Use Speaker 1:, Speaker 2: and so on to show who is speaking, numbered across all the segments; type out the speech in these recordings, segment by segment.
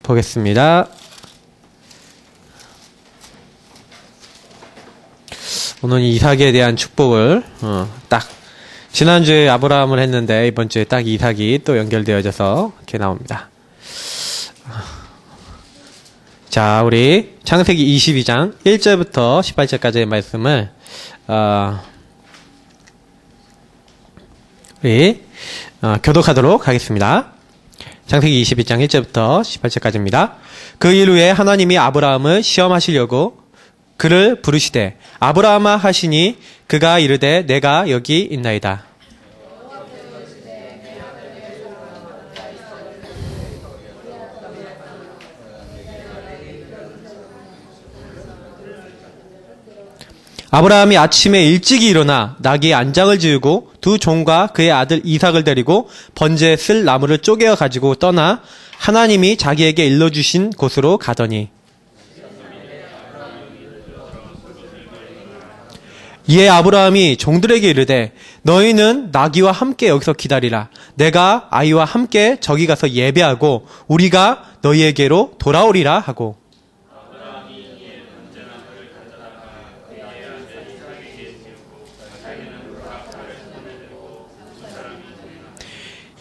Speaker 1: 보겠습니다. 오늘 이삭에 대한 축복을 딱 지난주에 아브라함을 했는데 이번주에 딱 이삭이 또 연결되어져서 이렇게 나옵니다. 자, 우리 창세기 22장 1절부터 18절까지의 말씀을 우리 교독하도록 하겠습니다. 창세기 22장 1절부터 18절까지입니다. 그 일 후에 하나님이 아브라함을 시험하시려고 그를 부르시되 아브라함아 하시니 그가 이르되 내가 여기 있나이다. 아브라함이 아침에 일찍이 일어나 나귀의 안장을 지우고 두 종과 그의 아들 이삭을 데리고 번제에 쓸 나무를 쪼개어 가지고 떠나 하나님이 자기에게 일러주신 곳으로 가더니 이에 아브라함이 종들에게 이르되 너희는 나귀와 함께 여기서 기다리라. 내가 아이와 함께 저기 가서 예배하고 우리가 너희에게로 돌아오리라 하고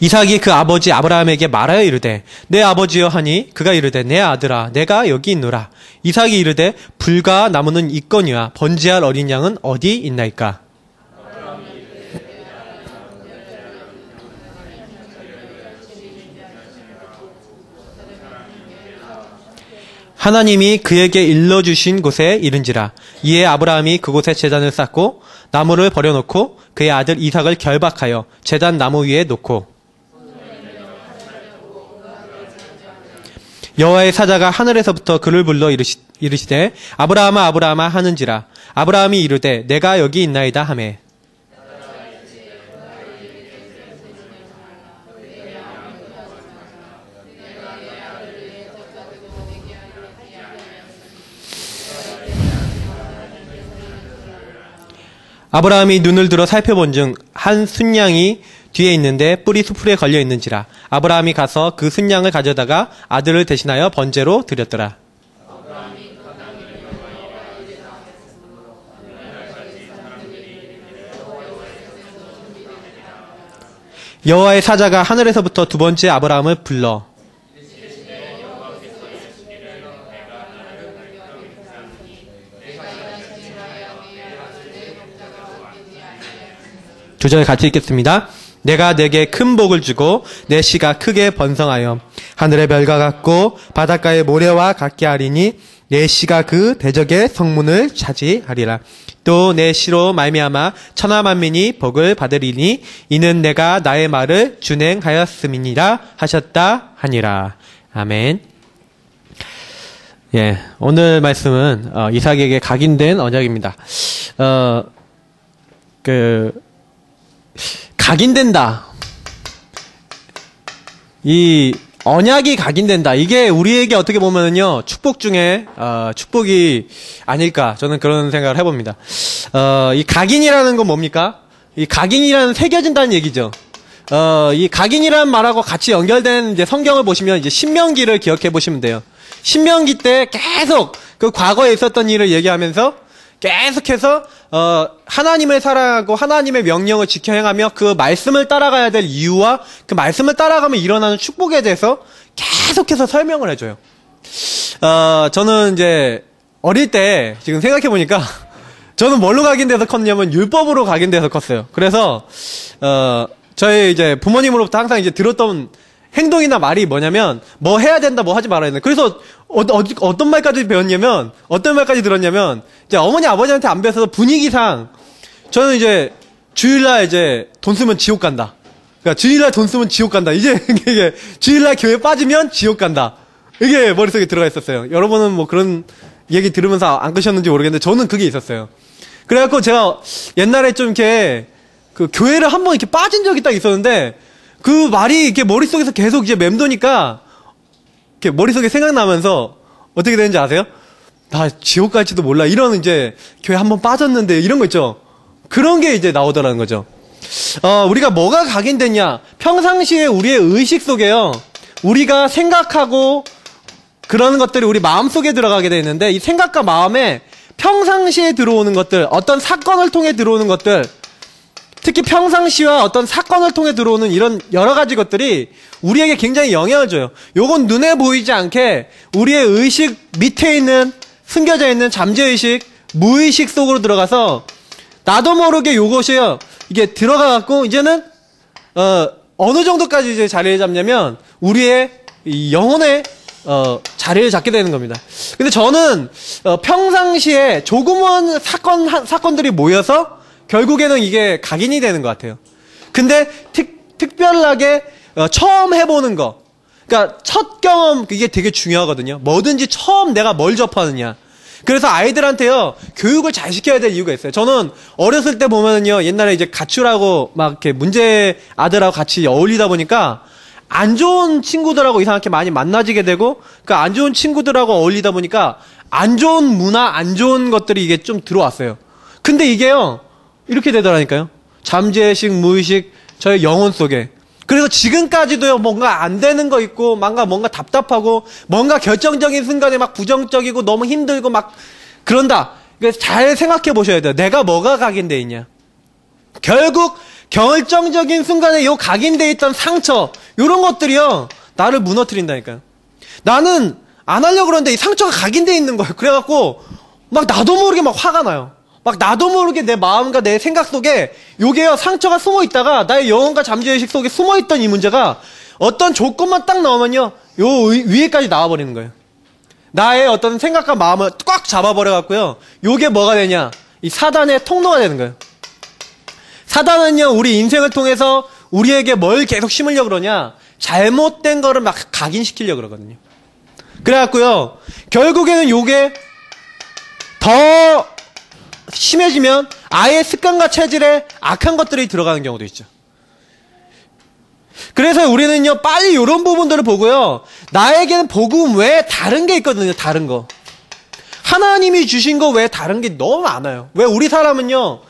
Speaker 1: 이삭이 그 아버지 아브라함에게 말하여 이르되 내 아버지여 하니 그가 이르되 내 아들아 내가 여기 있노라. 이삭이 이르되 불과 나무는 있거니와 번제할 어린 양은 어디 있나이까. 하나님이 그에게 일러주신 곳에 이른지라. 이에 아브라함이 그곳에 제단을 쌓고 나무를 버려놓고 그의 아들 이삭을 결박하여 제단 나무 위에 놓고 여호와의 사자가 하늘에서부터 그를 불러 이르시되 아브라함아 아브라함아 하는지라. 아브라함이 이르되 내가 여기 있나이다 하매 아브라함이 눈을 들어 살펴본즉 한 순양이 뒤에 있는데 뿔이 수풀에 걸려 있는지라. 아브라함이 가서 그 순양을 가져다가 아들을 대신하여 번제로 드렸더라. 여호와의 사자가 하늘에서부터 두 번째 아브라함을 불러 두 절 같이 읽겠습니다. 내가 내게 큰 복을 주고 내 씨가 크게 번성하여 하늘의 별과 같고 바닷가의 모래와 같게 하리니 내 씨가 그 대적의 성문을 차지하리라. 또 내 씨로 말미암아 천하 만민이 복을 받으리니 이는 내가 나의 말을 준행하였음이니라 하셨다 하니라. 아멘. 예, 오늘 말씀은 이삭에게 각인된 언약입니다. 각인된다. 이 언약이 각인된다. 이게 우리에게 어떻게 보면은요, 축복 중에, 축복이 아닐까. 저는 그런 생각을 해봅니다. 이 각인이라는 건 뭡니까? 이 각인이라는 새겨진다는 얘기죠. 이 각인이라는 말하고 같이 연결된 이제 성경을 보시면 이제 신명기를 기억해 보시면 돼요. 신명기 때 계속 그 과거에 있었던 일을 얘기하면서 계속해서 하나님을 사랑하고 하나님의 명령을 지켜 행하며 그 말씀을 따라가야 될 이유와 그 말씀을 따라가면 일어나는 축복에 대해서 계속해서 설명을 해줘요. 저는 이제 어릴 때 지금 생각해 보니까 저는 뭘로 각인돼서 컸냐면 율법으로 각인돼서 컸어요. 그래서 저희 이제 부모님으로부터 항상 이제 들었던 행동이나 말이 뭐냐면 뭐 해야 된다 뭐 하지 말아야 된다. 그래서 어떤 말까지 배웠냐면 어떤 말까지 들었냐면 이제 어머니 아버지한테 안 배워서 분위기상 저는 이제 주일날 이제 돈 쓰면 지옥 간다. 그러니까 주일날 돈 쓰면 지옥 간다. 이제 이게 주일날 교회 빠지면 지옥 간다. 이게 머릿속에 들어가 있었어요. 여러분은 뭐 그런 얘기 들으면서 안 그러셨는지 모르겠는데 저는 그게 있었어요. 그래갖고 제가 옛날에 좀 이렇게 그 교회를 한번 이렇게 빠진 적이 딱 있었는데 그 말이 이렇게 머릿속에서 계속 이제 맴도니까 이렇게 머릿속에 생각나면서 어떻게 되는지 아세요? 나 지옥 갈지도 몰라. 이런 이제 교회 한번 빠졌는데 이런 거 있죠. 그런 게 이제 나오더라는 거죠. 우리가 뭐가 각인됐냐? 평상시에 우리의 의식 속에요. 우리가 생각하고 그런 것들이 우리 마음속에 들어가게 돼 있는데, 이 생각과 마음에 평상시에 들어오는 것들, 어떤 사건을 통해 들어오는 것들, 특히 평상시와 어떤 사건을 통해 들어오는 이런 여러 가지 것들이 우리에게 굉장히 영향을 줘요. 요건 눈에 보이지 않게 우리의 의식 밑에 있는, 숨겨져 있는 잠재의식, 무의식 속으로 들어가서 나도 모르게 요것이요, 이게 들어가갖고 이제는 어느 정도까지 이제 자리를 잡냐면 우리의 이 영혼의 자리를 잡게 되는 겁니다. 근데 저는 평상시에 조그만 사건들이 모여서 결국에는 이게 각인이 되는 것 같아요. 근데 특별하게 처음 해보는 거, 그러니까 첫 경험, 이게 되게 중요하거든요. 뭐든지 처음 내가 뭘 접하느냐. 그래서 아이들한테요, 교육을 잘 시켜야 될 이유가 있어요. 저는 어렸을 때 보면은요, 옛날에 이제 가출하고 막 이렇게 문제 아들하고 같이 어울리다 보니까 안 좋은 친구들하고 이상하게 많이 만나지게 되고, 그 안 좋은 친구들하고 어울리다 보니까 안 좋은 문화, 안 좋은 것들이 이게 좀 들어왔어요. 근데 이게요, 이렇게 되더라니까요. 잠재의식, 무의식, 저의 영혼 속에. 그래서 지금까지도요, 뭔가 안 되는 거 있고, 뭔가 답답하고, 뭔가 결정적인 순간에 막 부정적이고, 너무 힘들고, 막, 그런다. 그래서 잘 생각해 보셔야 돼요. 내가 뭐가 각인돼 있냐. 결국, 결정적인 순간에 요 각인돼 있던 상처, 요런 것들이요, 나를 무너뜨린다니까요. 나는 안 하려고 그러는데 이 상처가 각인돼 있는 거예요. 그래갖고, 막 나도 모르게 막 화가 나요. 막 나도 모르게 내 마음과 내 생각 속에 요게요, 상처가 숨어 있다가 나의 영혼과 잠재의식 속에 숨어 있던 이 문제가 어떤 조건만 딱 나오면요, 요 위에까지 나와버리는 거예요. 나의 어떤 생각과 마음을 꽉 잡아버려갖고요, 요게 뭐가 되냐, 이 사단의 통로가 되는 거예요. 사단은요, 우리 인생을 통해서 우리에게 뭘 계속 심으려고 그러냐, 잘못된 거를 막 각인시키려고 그러거든요. 그래갖고요, 결국에는 요게 더 심해지면 아예 습관과 체질에 악한 것들이 들어가는 경우도 있죠. 그래서 우리는요, 빨리 이런 부분들을 보고요, 나에게는 복음 외에 다른 게 있거든요. 다른 거, 하나님이 주신 거 외에 다른 게 너무 많아요. 왜 우리 사람은요,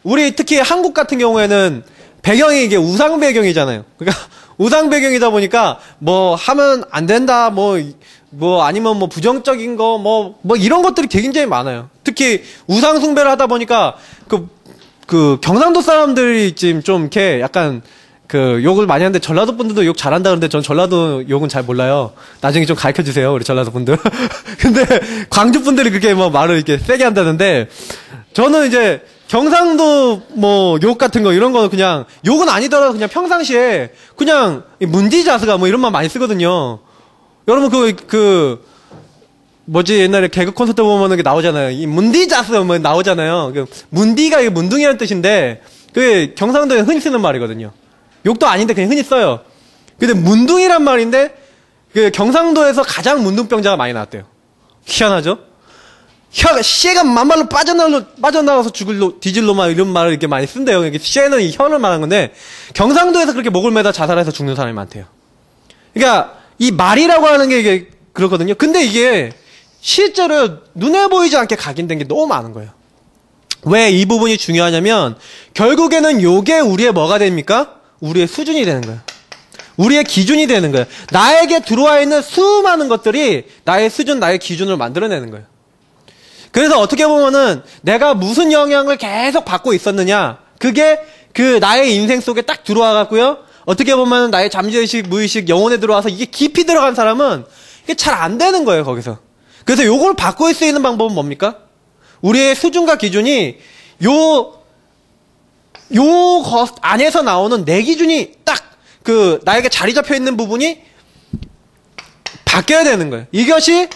Speaker 1: 우리 특히 한국 같은 경우에는 배경이 이게 우상 배경이잖아요. 그러니까 우상 배경이다 보니까 뭐 하면 안 된다, 뭐 아니면 뭐 부정적인 거, 뭐 이런 것들이 굉장히 많아요. 특히 우상 숭배를 하다 보니까 그 경상도 사람들이 지금 좀 이렇게 약간 그 욕을 많이 하는데, 전라도 분들도 욕 잘한다 그러는데 전 전라도 욕은 잘 몰라요. 나중에 좀 가르쳐 주세요, 우리 전라도 분들. 근데 광주 분들이 그렇게 뭐 말을 이렇게 세게 한다는데, 저는 이제 경상도 뭐 욕 같은 거 이런 거는 그냥 욕은 아니더라도 그냥 평상시에 그냥 문디자스가 뭐 이런 말 많이 쓰거든요. 여러분 뭐지, 옛날에 개그 콘서트 보면은 게 나오잖아요. 이 문디자스 뭐 나오잖아요. 문디가 이게 문둥이라는 뜻인데, 그게 경상도에 흔히 쓰는 말이거든요. 욕도 아닌데 그냥 흔히 써요. 근데 문둥이란 말인데, 그 경상도에서 가장 문둥병자가 많이 나왔대요. 희한하죠? 쇠가 만말로 빠져나가서 뒤질 놈아, 이런 말을 이렇게 많이 쓴대요. 이게 쇠는 이 혀를 말하는 건데, 경상도에서 그렇게 목을 매다 자살해서 죽는 사람이 많대요. 그러니까 이 말이라고 하는 게 이게 그렇거든요. 근데 이게 실제로 눈에 보이지 않게 각인된 게 너무 많은 거예요. 왜 이 부분이 중요하냐면, 결국에는 요게 우리의 뭐가 됩니까? 우리의 수준이 되는 거예요. 우리의 기준이 되는 거예요. 나에게 들어와 있는 수많은 것들이 나의 수준, 나의 기준을 만들어내는 거예요. 그래서 어떻게 보면은 내가 무슨 영향을 계속 받고 있었느냐, 그게 그 나의 인생 속에 딱 들어와 갖고요, 어떻게 보면은 나의 잠재의식, 무의식, 영혼에 들어와서 이게 깊이 들어간 사람은 이게 잘 안 되는 거예요, 거기서. 그래서 요걸 바꿀 수 있는 방법은 뭡니까? 우리의 수준과 기준이 요 안에서 나오는 내 기준이 딱 나에게 자리 잡혀 있는 부분이 바뀌어야 되는 거예요. 이것이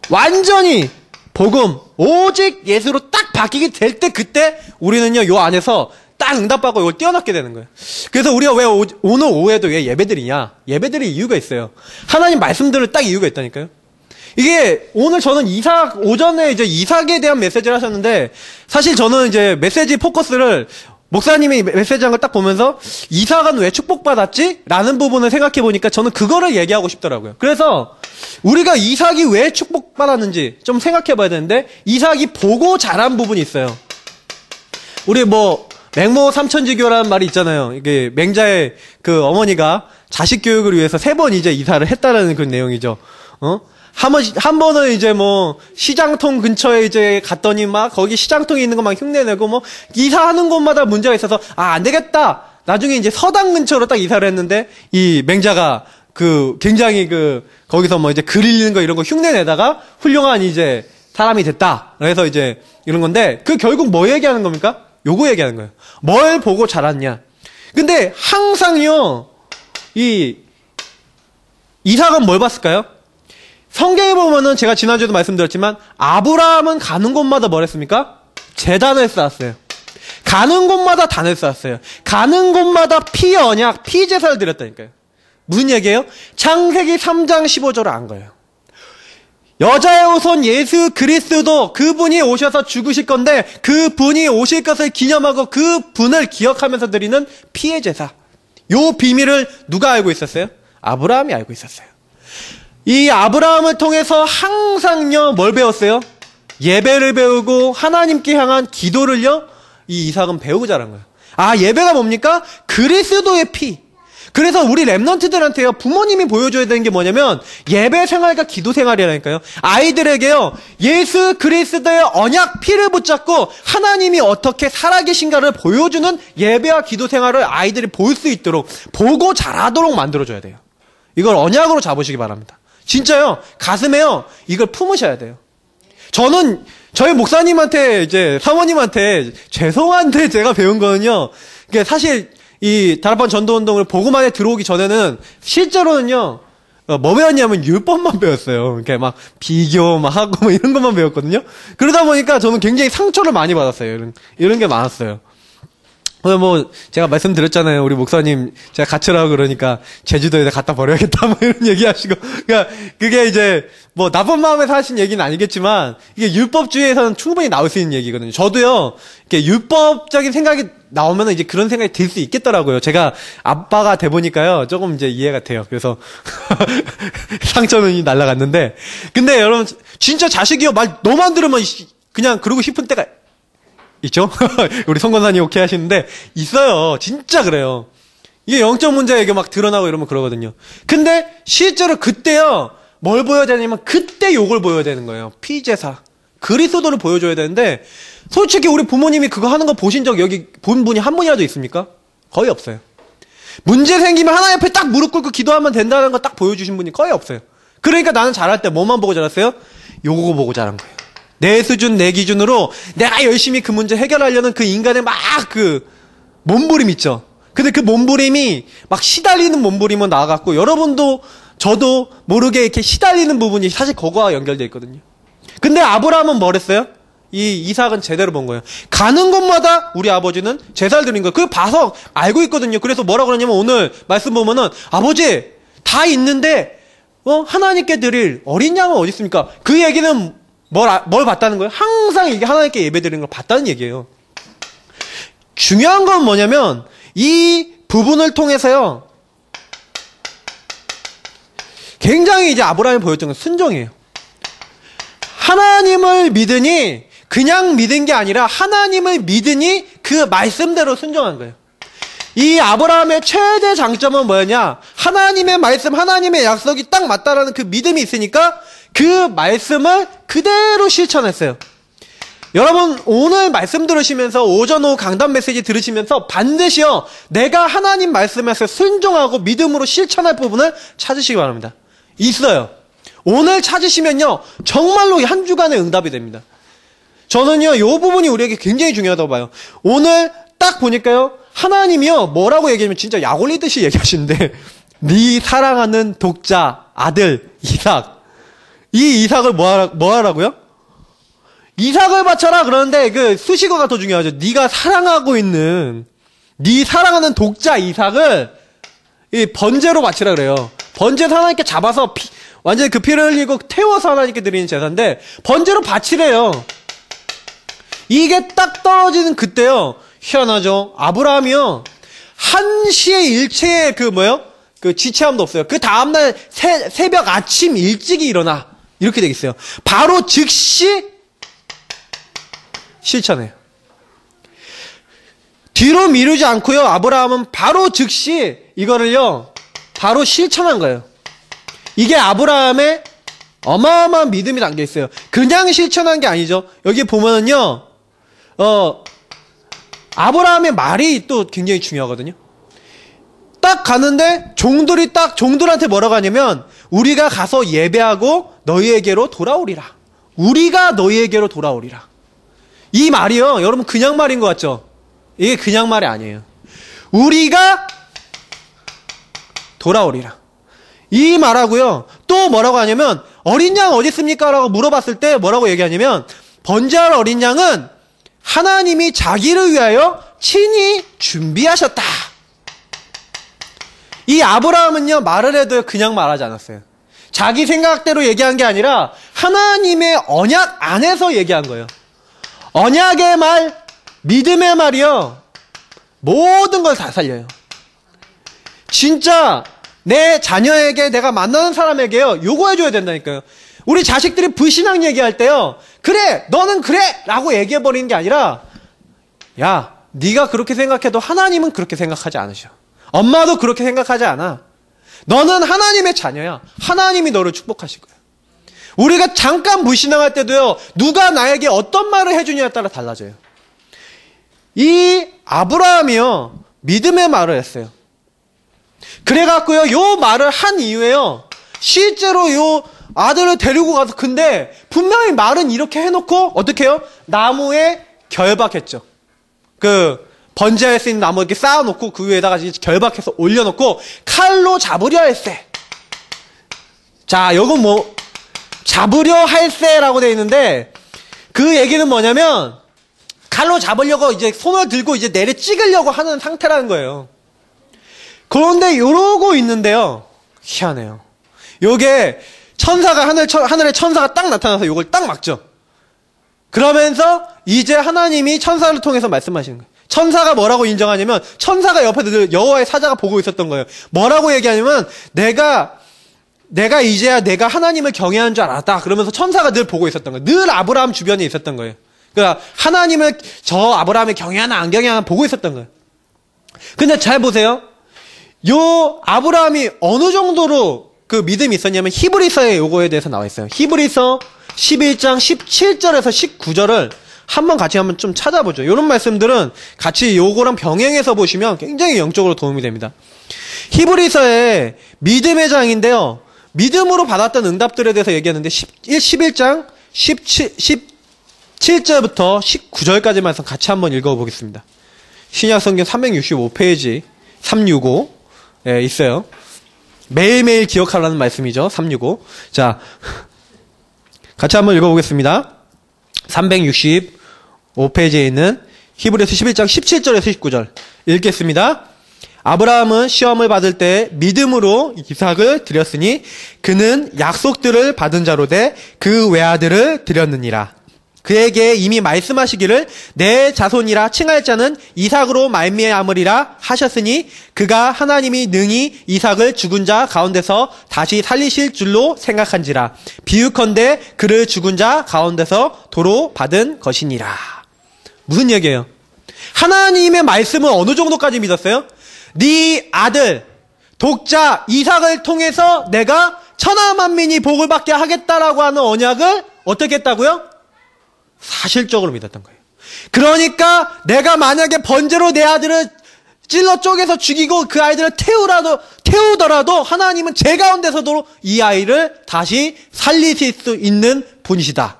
Speaker 1: 완전히 복음, 오직 예수로 딱 바뀌게 될 때, 그때 우리는요, 요 안에서 딱 응답받고 이걸 뛰어넘게 되는 거예요. 그래서 우리가 왜 오늘 오후에도 왜 예배드리냐? 예배드릴 이유가 있어요. 하나님 말씀들을 딱 이유가 있다니까요. 이게 오늘 저는 오전에 이제 이삭에 대한 메시지를 하셨는데, 사실 저는 이제 메시지 포커스를 목사님이 메시지한 걸 딱 보면서 이삭은 왜 축복받았지? 라는 부분을 생각해 보니까 저는 그거를 얘기하고 싶더라고요. 그래서 우리가 이삭이 왜 축복받았는지 좀 생각해 봐야 되는데, 이삭이 보고 자란 부분이 있어요. 우리 맹모 삼천지교라는 말이 있잖아요. 이게 맹자의 그 어머니가 자식 교육을 위해서 3번 이제 이사를 했다라는 그 내용이죠. 한 번은 이제 뭐, 시장통 근처에 이제 갔더니 막, 거기 시장통에 있는 거 막 흉내내고 뭐, 이사하는 곳마다 문제가 있어서, 안 되겠다! 나중에 이제 서당 근처로 딱 이사를 했는데, 이 맹자가 굉장히 거기서 뭐 이제 글 읽는 거 이런 거 흉내내다가, 훌륭한 이제, 사람이 됐다. 그래서 이제, 이런 건데, 결국 뭐 얘기하는 겁니까? 요거 얘기하는 거예요. 뭘 보고 자랐냐. 근데, 항상요, 이삭은 뭘 봤을까요? 성경에 보면은 제가 지난주에도 말씀드렸지만 아브라함은 가는 곳마다 뭘 했습니까? 제단을 쌓았어요. 가는 곳마다 단을 쌓았어요. 가는 곳마다 피 언약, 피 제사를 드렸다니까요. 무슨 얘기예요? 창세기 3장 15절을 안 거예요. 여자의 후손 예수 그리스도 그분이 오셔서 죽으실 건데 그분이 오실 것을 기념하고 그분을 기억하면서 드리는 피의 제사. 요 비밀을 누가 알고 있었어요? 아브라함이 알고 있었어요. 이 아브라함을 통해서 항상요 뭘 배웠어요? 예배를 배우고 하나님께 향한 기도를요 이 이삭은 배우고 자란 거예요. 예배가 뭡니까? 그리스도의 피. 그래서 우리 랩넌트들한테요 부모님이 보여줘야 되는 게 뭐냐면 예배 생활과 기도 생활이라니까요. 아이들에게요 예수 그리스도의 언약 피를 붙잡고 하나님이 어떻게 살아계신가를 보여주는 예배와 기도 생활을 아이들이 볼 수 있도록 보고 자라도록 만들어줘야 돼요. 이걸 언약으로 잡으시기 바랍니다. 진짜요. 가슴에요. 이걸 품으셔야 돼요. 저는 저희 목사님한테 이제 사모님한테 죄송한데 제가 배운 거는요. 이게 사실 이 다락방 전도운동을 복음안에 들어오기 전에는 실제로는요. 뭐 배웠냐면 율법만 배웠어요. 이렇게 막 비교 막 하고 뭐 이런 것만 배웠거든요. 그러다 보니까 저는 굉장히 상처를 많이 받았어요. 이런 게 많았어요. 뭐 제가 말씀드렸잖아요. 우리 목사님 제가 갇히라고 그러니까 제주도에다 갖다 버려야겠다 뭐 이런 얘기하시고 그러니까 그게 이제 뭐 나쁜 마음에서 하신 얘기는 아니겠지만 이게 율법주의에서는 충분히 나올 수 있는 얘기거든요. 저도요 이렇게 율법적인 생각이 나오면은 이제 그런 생각이 들 수 있겠더라고요. 제가 아빠가 돼 보니까요 조금 이제 이해가 돼요. 그래서 상처는 날라갔는데 근데 여러분 진짜 자식이요 말 너만 들으면 그냥 그러고 싶은 때가 있죠? 우리 송건사님 오케이 하시는데, 있어요. 진짜 그래요. 이게 영적 문제가 이게 막 드러나고 이러면 그러거든요. 근데, 실제로 그때요, 뭘 보여야 되냐면, 그때 욕을 보여야 되는 거예요. 피제사. 그리스도를 보여줘야 되는데, 솔직히 우리 부모님이 그거 하는 거 보신 적 여기 본 분이 한 분이라도 있습니까? 거의 없어요. 문제 생기면 하나님 앞에 딱 무릎 꿇고 기도하면 된다는 거 딱 보여주신 분이 거의 없어요. 그러니까 나는 자랄 때 뭐만 보고 자랐어요? 요거 보고 자란 거예요. 내 수준, 내 기준으로 내가 열심히 그 문제 해결하려는 그 인간의 막 몸부림 있죠. 근데 그 몸부림이 막 시달리는 몸부림은 나아갔고 여러분도 저도 모르게 이렇게 시달리는 부분이 사실 그거와 연결되어 있거든요. 근데 아브라함은 뭘 했어요? 이 이삭은 제대로 본 거예요. 가는 곳마다 우리 아버지는 제사를 드린 거예요. 그걸 봐서 알고 있거든요. 그래서 뭐라고 그러냐면 오늘 말씀 보면은 아버지 다 있는데 하나님께 드릴 어린 양은 어디 있습니까? 그 얘기는 뭘 봤다는 거예요? 항상 이게 하나님께 예배드리는 걸 봤다는 얘기예요. 중요한 건 뭐냐면 이 부분을 통해서요. 굉장히 이제 아브라함이 보였던 건 순종이에요. 하나님을 믿으니 그냥 믿은 게 아니라 하나님을 믿으니 그 말씀대로 순종한 거예요. 이 아브라함의 최대 장점은 뭐였냐? 하나님의 말씀, 하나님의 약속이 딱 맞다라는 그 믿음이 있으니까 그 말씀을 그대로 실천했어요. 여러분 오늘 말씀 들으시면서 오전 오후 강단 메시지 들으시면서 반드시요 내가 하나님 말씀에서 순종하고 믿음으로 실천할 부분을 찾으시기 바랍니다. 있어요. 오늘 찾으시면요 정말로 한 주간의 응답이 됩니다. 저는요 이 부분이 우리에게 굉장히 중요하다고 봐요. 오늘 딱 보니까요 하나님이요 뭐라고 얘기하면 진짜 약 올리듯이 얘기하시는데 네 사랑하는 독자 아들 이삭, 이 이삭을 뭐 하라고요? 이삭을 바쳐라 그러는데 그 수식어가 더 중요하죠. 네가 사랑하고 있는 네 사랑하는 독자 이삭을 이 번제로 바치라 그래요. 번제에서 하나님께 잡아서 완전히 그 피를 흘리고 태워서 하나님께 드리는 제사인데 번제로 바치래요. 이게 딱 떨어지는 그때요. 희한하죠. 아브라함이요 한시의 일체의 그 지체함도 없어요. 그 다음날 새벽 아침 일찍이 일어나 이렇게 되겠어요. 바로 즉시 실천해요. 뒤로 미루지 않고요. 아브라함은 바로 즉시 이거를요 바로 실천한 거예요. 이게 아브라함의 어마어마한 믿음이 담겨 있어요. 그냥 실천한 게 아니죠. 여기 보면은요, 아브라함의 말이 또 굉장히 중요하거든요. 딱 가는데 종들한테 뭐라고 하냐면 우리가 가서 예배하고 너희에게로 돌아오리라. 우리가 너희에게로 돌아오리라. 이 말이요, 여러분 그냥 말인 것 같죠? 이게 그냥 말이 아니에요. 우리가 돌아오리라. 이 말하고요, 또 뭐라고 하냐면 어린 양 어디 있습니까? 라고 물어봤을 때 뭐라고 얘기하냐면 번제할 어린 양은 하나님이 자기를 위하여 친히 준비하셨다. 이 아브라함은요, 말을 해도 그냥 말하지 않았어요. 자기 생각대로 얘기한 게 아니라 하나님의 언약 안에서 얘기한 거예요. 언약의 말, 믿음의 말이요, 모든 걸 다 살려요. 진짜 내 자녀에게, 내가 만나는 사람에게요, 요거 해줘야 된다니까요. 우리 자식들이 불신앙 얘기할 때요, 그래 너는 그래 라고 얘기해버리는 게 아니라, 야 네가 그렇게 생각해도 하나님은 그렇게 생각하지 않으셔. 엄마도 그렇게 생각하지 않아. 너는 하나님의 자녀야. 하나님이 너를 축복하실 거야. 우리가 잠깐 불신앙할 때도요, 누가 나에게 어떤 말을 해주냐에 따라 달라져요. 이 아브라함이요, 믿음의 말을 했어요. 그래갖고요, 요 말을 한 이후에요, 실제로 요 아들을 데리고 가서, 근데 분명히 말은 이렇게 해놓고 어떻게 해요? 나무에 결박했죠. 번제할 수 있는 나무 이렇게 쌓아놓고 그 위에다가 결박해서 올려놓고 칼로 잡으려 할세. 자, 요건 뭐 잡으려 할세라고 되어 있는데, 그 얘기는 뭐냐면 칼로 잡으려고 이제 손을 들고 이제 내려 찍으려고 하는 상태라는 거예요. 그런데 이러고 있는데요, 희한해요. 요게 천사가 하늘에 천사가 딱 나타나서 요걸 딱 막죠. 그러면서 이제 하나님이 천사를 통해서 말씀하시는 거예요. 천사가 뭐라고 인정하냐면, 천사가 옆에 늘 여호와의 사자가 보고 있었던 거예요. 뭐라고 얘기하냐면, 내가 이제야 내가 하나님을 경외하는 줄 알았다. 그러면서 천사가 늘 보고 있었던 거예요. 늘 아브라함 주변에 있었던 거예요. 그러니까 하나님을, 저 아브라함이 경외하나 안 경외하나 보고 있었던 거예요. 근데 잘 보세요. 요 아브라함이 어느 정도로 그 믿음이 있었냐면, 히브리서에 요거에 대해서 나와 있어요. 히브리서 11장 17절에서 19절을 한번 같이 한번 좀 찾아보죠. 이런 말씀들은 같이 요거랑 병행해서 보시면 굉장히 영적으로 도움이 됩니다. 히브리서의 믿음의 장인데요, 믿음으로 받았던 응답들에 대해서 얘기하는데 11장 17절부터 19절까지 말씀 같이 한번 읽어보겠습니다. 신약성경 365페이지 365에 있어요. 매일매일 기억하라는 말씀이죠. 365. 자, 같이 한번 읽어보겠습니다. 365페이지에 있는 히브리서 11장 17절에서 19절 읽겠습니다. 아브라함은 시험을 받을 때 믿음으로 이삭을 드렸으니 그는 약속들을 받은 자로 돼 그 외아들을 드렸느니라. 그에게 이미 말씀하시기를 내 자손이라 칭할 자는 이삭으로 말미암으리라 하셨으니 그가 하나님이 능히 이삭을 죽은 자 가운데서 다시 살리실 줄로 생각한지라. 비유컨대 그를 죽은 자 가운데서 도로 받은 것이니라. 무슨 얘기예요? 하나님의 말씀을 어느 정도까지 믿었어요? 네 아들 독자 이삭을 통해서 내가 천하 만민이 복을 받게 하겠다라고 하는 언약을 어떻게 했다고요? 사실적으로 믿었던 거예요. 그러니까 내가 만약에 번제로 내 아들을 찔러 쪼개서 죽이고 그 아이들을 태우더라도 하나님은 제 가운데서도 이 아이를 다시 살리실 수 있는 분이시다.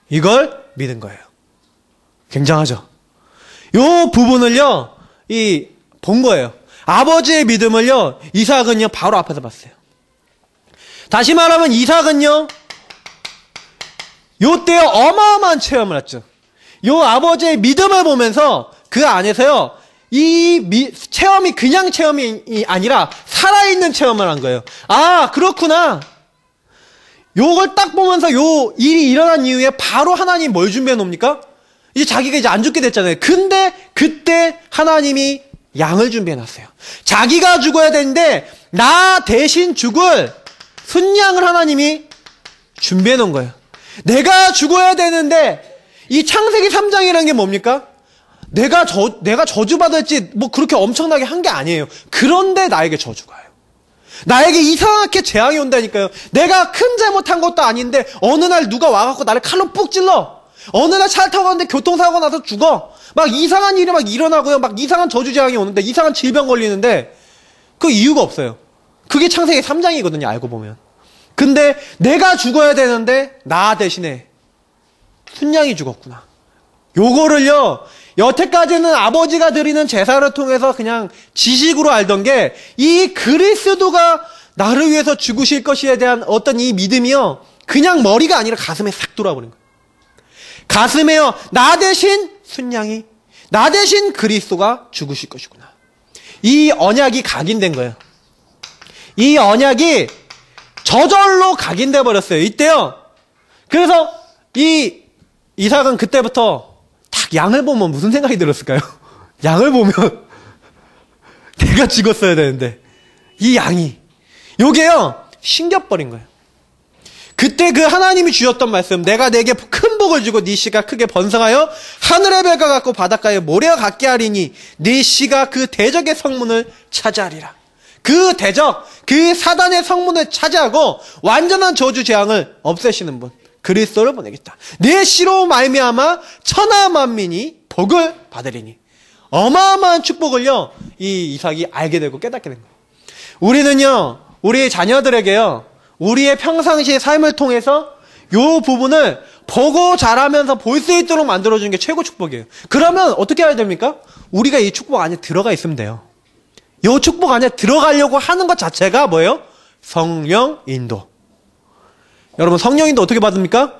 Speaker 1: 이걸 믿은 거예요. 굉장하죠? 요 부분을요, 본 거예요. 아버지의 믿음을요, 이삭은요, 바로 앞에서 봤어요. 다시 말하면 이삭은요, 요때 어마어마한 체험을 했죠. 요 아버지의 믿음을 보면서 그 안에서요, 체험이 그냥 체험이 아니라 살아있는 체험을 한 거예요. 아, 그렇구나. 요걸 딱 보면서 요 일이 일어난 이후에 바로 하나님 뭘 준비해 놓습니까? 이제 자기가 이제 안 죽게 됐잖아요. 근데 그때 하나님이 양을 준비해 놨어요. 자기가 죽어야 되는데 나 대신 죽을 순양을 하나님이 준비해 놓은 거예요. 내가 죽어야 되는데 이 창세기 3장이라는 게 뭡니까? 내가 저주받을지 뭐 그렇게 엄청나게 한 게 아니에요. 그런데 나에게 저주가 와요. 나에게 이상하게 재앙이 온다니까요. 내가 큰 잘못한 것도 아닌데 어느 날 누가 와갖고 나를 칼로 푹 찔러. 어느 날 차를 타고 가는데 교통사고 나서 죽어. 막 이상한 일이 막 일어나고요. 막 이상한 저주재앙이 오는데 이상한 질병 걸리는데 그 이유가 없어요. 그게 창세기 3장이거든요. 알고 보면. 근데 내가 죽어야 되는데 나 대신에 순양이 죽었구나. 요거를요. 여태까지는 아버지가 드리는 제사를 통해서 그냥 지식으로 알던 게 이 그리스도가 나를 위해서 죽으실 것에 대한 어떤 이 믿음이요. 그냥 머리가 아니라 가슴에 싹 돌아버린 거예요. 가슴에요. 나 대신 순양이, 나 대신 그리스도가 죽으실 것이구나. 이 언약이 각인된 거예요. 이 언약이 저절로 각인돼 버렸어요. 이때요. 그래서 이 이삭은 그때부터 딱 양을 보면 무슨 생각이 들었을까요? 양을 보면 내가 죽었어야 되는데 이 양이 요게요 신겨버린 거예요. 그때 그 하나님이 주셨던 말씀, 내가 내게 큰 복을 주고 네 씨가 크게 번성하여 하늘의 별과 같고 바닷가의 모래와 같게 하리니 네 씨가 그 대적의 성문을 차지하리라. 그 대적, 그 사단의 성문을 차지하고 완전한 저주 재앙을 없애시는 분, 그리스도를 보내겠다. 내 씨로 말미암아 천하 만민이 복을 받으리니. 어마어마한 축복을요 이 이삭이 알게 되고 깨닫게 된 거예요. 우리는요 우리 자녀들에게요 우리의 평상시의 삶을 통해서 요 부분을 보고 자라면서 볼 수 있도록 만들어주는 게 최고 축복이에요. 그러면 어떻게 해야 됩니까? 우리가 이 축복 안에 들어가 있으면 돼요. 요 축복 안에 들어가려고 하는 것 자체가 뭐예요? 성령 인도. 여러분 성령 인도 어떻게 받습니까?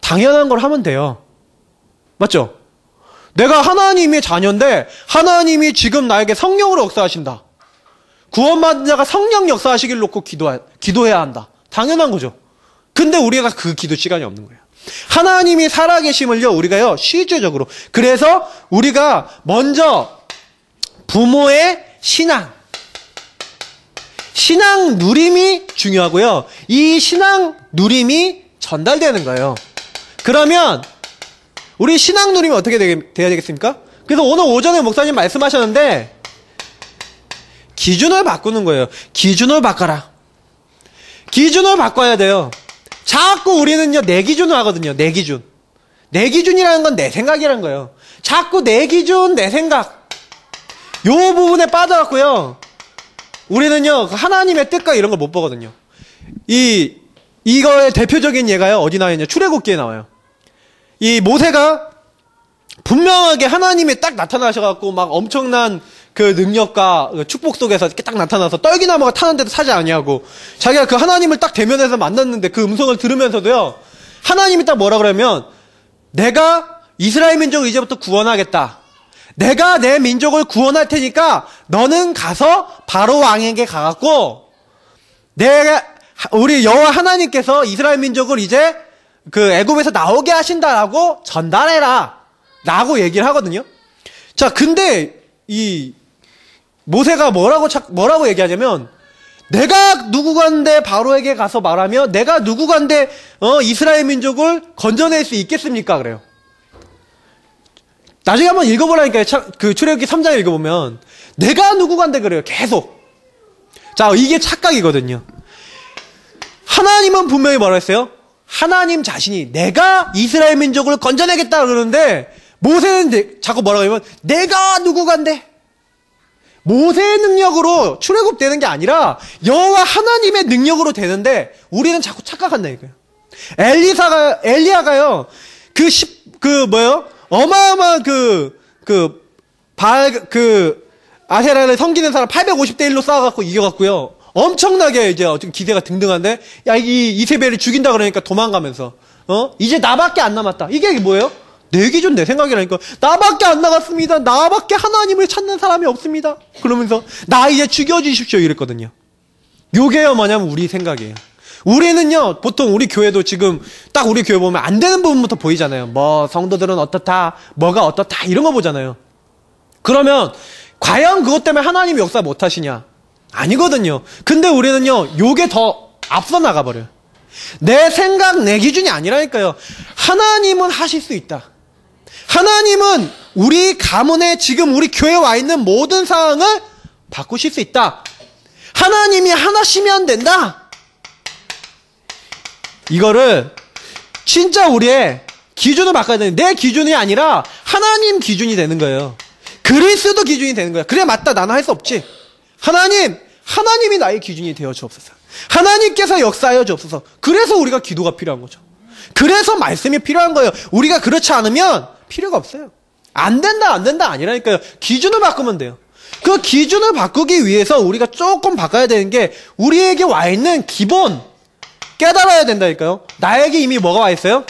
Speaker 1: 당연한 걸 하면 돼요. 맞죠? 내가 하나님의 자녀인데 하나님이 지금 나에게 성령으로 역사하신다. 구원받은 자가 성령 역사하시길 놓고 기도해야 한다. 당연한 거죠. 근데 우리가 그 기도 시간이 없는 거예요. 하나님이 살아계심을요 우리가요 실제적으로. 그래서 우리가 먼저 부모의 신앙 누림이 중요하고요. 이 신앙 누림이 전달되는 거예요. 그러면 우리 신앙 누림이 어떻게 돼야 되겠습니까? 그래서 오늘 오전에 목사님 말씀하셨는데 기준을 바꾸는 거예요. 기준을 바꿔라. 기준을 바꿔야 돼요. 자꾸 우리는요 내 기준을 하거든요. 내 기준. 내 기준이라는 건 내 생각이라는 거예요. 자꾸 내 기준, 내 생각 요 부분에 빠져갖고요 우리는요 하나님의 뜻과 이런 걸 못 보거든요. 이거의 대표적인 예가요 어디 나와 있냐? 출애굽기에 나와요. 이 모세가 분명하게 하나님이 딱 나타나셔갖고 막 엄청난 그 능력과 축복 속에서 이렇게 딱 나타나서 떨기나무가 타는데도 사지 아니하고 자기가 그 하나님을 딱 대면해서 만났는데 그 음성을 들으면서도요 하나님이 딱 뭐라 그러면 내가 이스라엘 민족을 이제부터 구원하겠다. 내가 내 민족을 구원할 테니까 너는 가서 바로 왕에게 가갖고 우리 여호와 하나님께서 이스라엘 민족을 이제 그 애굽에서 나오게 하신다라고 전달해라 라고 얘기를 하거든요. 자 근데 이 모세가 뭐라고 얘기하냐면 내가 누구간데 바로에게 가서 말하며 내가 누구간데 이스라엘 민족을 건져낼 수 있겠습니까? 그래요. 나중에 한번 읽어보라니까요. 그 출애굽기 3장 읽어보면 내가 누구간데 그래요. 계속. 자 이게 착각이거든요. 하나님은 분명히 뭐라 했어요? 하나님 자신이 내가 이스라엘 민족을 건져내겠다 그러는데 모세는 자꾸 뭐라고 하면 내가 누구간데 모세의 능력으로 출애굽되는 게 아니라 여호와 하나님의 능력으로 되는데 우리는 자꾸 착각한다니까요. 엘리야가요 어마어마한 아세라를 섬기는 사람 850대 1로 싸워갖고 이겨갖고요. 엄청나게 이제 기세가 등등한데 야 이 이세벨이 죽인다 그러니까 도망가면서 이제 나밖에 안 남았다. 이게 뭐예요? 내 기준 내 생각이라니까. 나밖에 안 나갔습니다. 나밖에 하나님을 찾는 사람이 없습니다. 그러면서 나 이제 죽여주십시오 이랬거든요. 요게요 뭐냐면 우리 생각이에요. 우리는요 보통 우리 교회도 지금 딱 우리 교회 보면 안 되는 부분부터 보이잖아요. 뭐 성도들은 어떻다 뭐가 어떻다 이런 거 보잖아요. 그러면 과연 그것 때문에 하나님이 역사 못 하시냐? 아니거든요. 근데 우리는요 요게 더 앞서 나가버려요. 내 생각 내 기준이 아니라니까요. 하나님은 하실 수 있다. 하나님은 우리 가문에 지금 우리 교회에 와 있는 모든 상황을 바꾸실 수 있다. 하나님이 하나시면 된다. 이거를 진짜 우리의 기준을 바꿔야 되는, 내 기준이 아니라 하나님 기준이 되는 거예요. 그리스도 기준이 되는 거야. 그래, 맞다. 나는 할 수 없지. 하나님이 나의 기준이 되어 주옵소서. 하나님께서 역사하여 주옵소서. 그래서 우리가 기도가 필요한 거죠. 그래서 말씀이 필요한 거예요. 우리가 그렇지 않으면 필요가 없어요. 안 된다 아니라니까요. 기준을 바꾸면 돼요. 그 기준을 바꾸기 위해서 우리가 조금 바꿔야 되는 게 우리에게 와 있는 기본 깨달아야 된다니까요. 나에게 이미 뭐가 와 있어요?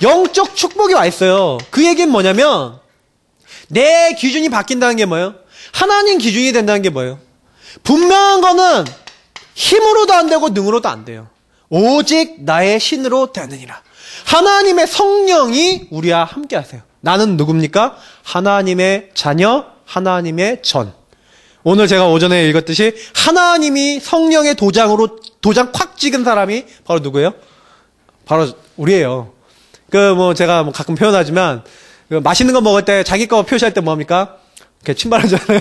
Speaker 1: 영적 축복이 와 있어요. 그 얘기는 뭐냐면 내 기준이 바뀐다는 게 뭐예요? 하나님 기준이 된다는 게 뭐예요? 분명한 거는 힘으로도 안 되고 능으로도 안 돼요. 오직 나의 신으로 되느니라. 하나님의 성령이 우리와 함께 하세요. 나는 누굽니까? 하나님의 자녀, 하나님의 전. 오늘 제가 오전에 읽었듯이 하나님이 성령의 도장 콱 찍은 사람이 바로 누구예요? 바로 우리예요. 제가 가끔 표현하지만, 맛있는 거 먹을 때 자기 거 표시할 때 뭐합니까? 이렇게 침발하잖아요.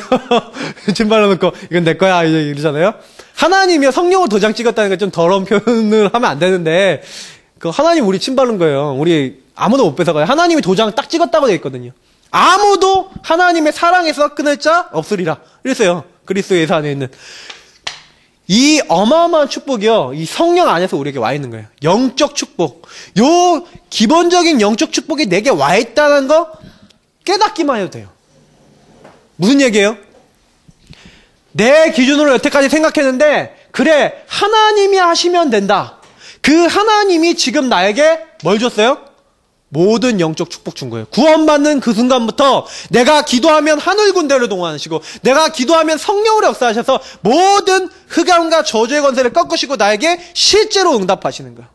Speaker 1: 침발라놓고, 이건 내 거야, 이러잖아요. 하나님이 성령을 도장 찍었다는 게 좀 더러운 표현을 하면 안 되는데, 하나님 우리 침바른 거예요. 우리 아무도 못 뺏어가요. 하나님이 도장 딱 찍었다고 되어 있거든요. 아무도 하나님의 사랑에서 끊을 자 없으리라. 이랬어요. 그리스도 예수 안에 있는. 이 어마어마한 축복이요. 이 성령 안에서 우리에게 와 있는 거예요. 영적 축복. 요 기본적인 영적 축복이 내게 와 있다는 거 깨닫기만 해도 돼요. 무슨 얘기예요? 내 기준으로 여태까지 생각했는데 그래, 하나님이 하시면 된다. 그 하나님이 지금 나에게 뭘 줬어요? 모든 영적 축복 준 거예요. 구원받는 그 순간부터 내가 기도하면 하늘 군대를 동원하시고 내가 기도하면 성령으로 역사하셔서 모든 흑암과 저주의 권세를 꺾으시고 나에게 실제로 응답하시는 거예요.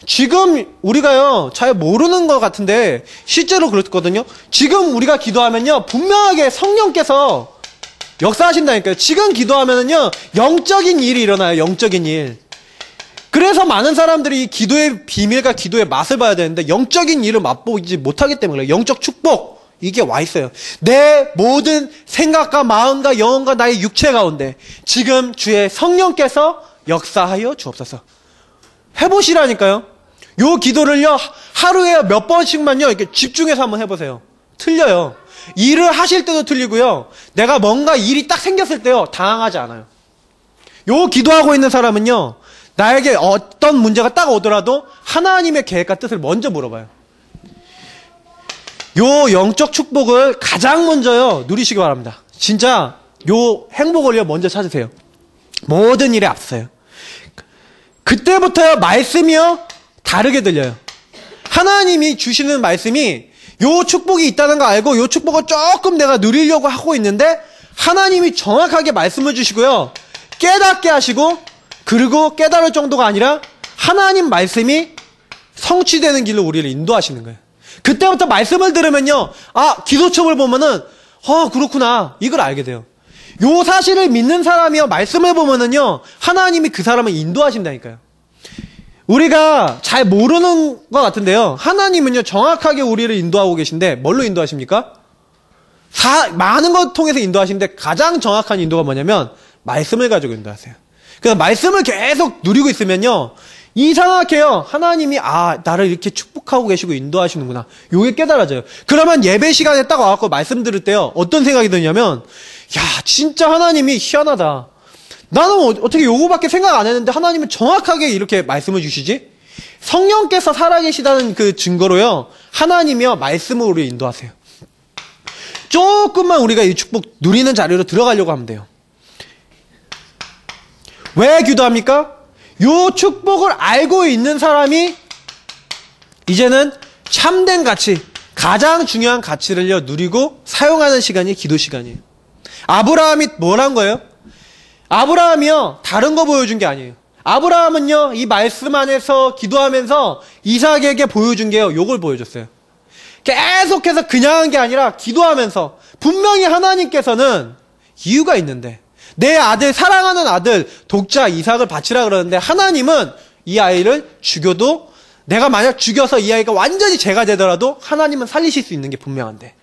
Speaker 1: 지금 우리가요 잘 모르는 것 같은데 실제로 그렇거든요. 지금 우리가 기도하면요 분명하게 성령께서 역사하신다니까요. 지금 기도하면은요 영적인 일이 일어나요. 영적인 일. 그래서 많은 사람들이 기도의 비밀과 기도의 맛을 봐야 되는데 영적인 일을 맛보지 못하기 때문에 그래요. 영적 축복 이게 와 있어요. 내 모든 생각과 마음과 영혼과 나의 육체 가운데 지금 주의 성령께서 역사하여 주옵소서. 해보시라니까요. 요 기도를요 하루에 몇 번씩만요 이렇게 집중해서 한번 해보세요. 틀려요. 일을 하실 때도 틀리고요. 내가 뭔가 일이 딱 생겼을 때요 당황하지 않아요. 요 기도하고 있는 사람은요 나에게 어떤 문제가 딱 오더라도 하나님의 계획과 뜻을 먼저 물어봐요. 요 영적 축복을 가장 먼저요 누리시기 바랍니다. 진짜 요 행복을요 먼저 찾으세요. 모든 일에 앞서요. 그때부터요 말씀이요 다르게 들려요. 하나님이 주시는 말씀이 요 축복이 있다는 거 알고 요 축복을 조금 내가 누리려고 하고 있는데 하나님이 정확하게 말씀을 주시고요 깨닫게 하시고 그리고 깨달을 정도가 아니라 하나님 말씀이 성취되는 길로 우리를 인도하시는 거예요. 그때부터 말씀을 들으면요 기도첩을 보면은 그렇구나 이걸 알게 돼요. 요 사실을 믿는 사람이요 말씀을 보면은요 하나님이 그 사람을 인도하신다니까요. 우리가 잘 모르는 것 같은데요 하나님은요 정확하게 우리를 인도하고 계신데 뭘로 인도하십니까? 많은 것 통해서 인도하시는데 가장 정확한 인도가 뭐냐면 말씀을 가지고 인도하세요. 그래서 말씀을 계속 누리고 있으면요 이상하게요 하나님이 나를 이렇게 축복하고 계시고 인도하시는구나 요게 깨달아져요. 그러면 예배 시간에 딱 와갖고 말씀 들을 때요 어떤 생각이 드냐면 진짜 하나님이 희한하다. 나는 어떻게 요거밖에 생각 안 했는데 하나님은 정확하게 이렇게 말씀을 주시지? 성령께서 살아계시다는 그 증거로요 하나님이요 말씀으로 우리 인도하세요. 조금만 우리가 이 축복 누리는 자리로 들어가려고 하면 돼요. 왜 기도합니까? 요 축복을 알고 있는 사람이 이제는 참된 가치, 가장 중요한 가치를요 누리고 사용하는 시간이 기도 시간이에요. 아브라함이 뭘 한 거예요? 아브라함이요 다른 거 보여준 게 아니에요. 아브라함은요 이 말씀 안에서 기도하면서 이삭에게 보여준 게요 요걸 보여줬어요. 계속해서 그냥 한 게 아니라 기도하면서 분명히 하나님께서는 이유가 있는데 내 아들, 사랑하는 아들, 독자 이삭을 바치라 그러는데 하나님은 이 아이를 죽여도 내가 만약 죽여서 이 아이가 완전히 죄가 되더라도 하나님은 살리실 수 있는 게 분명한데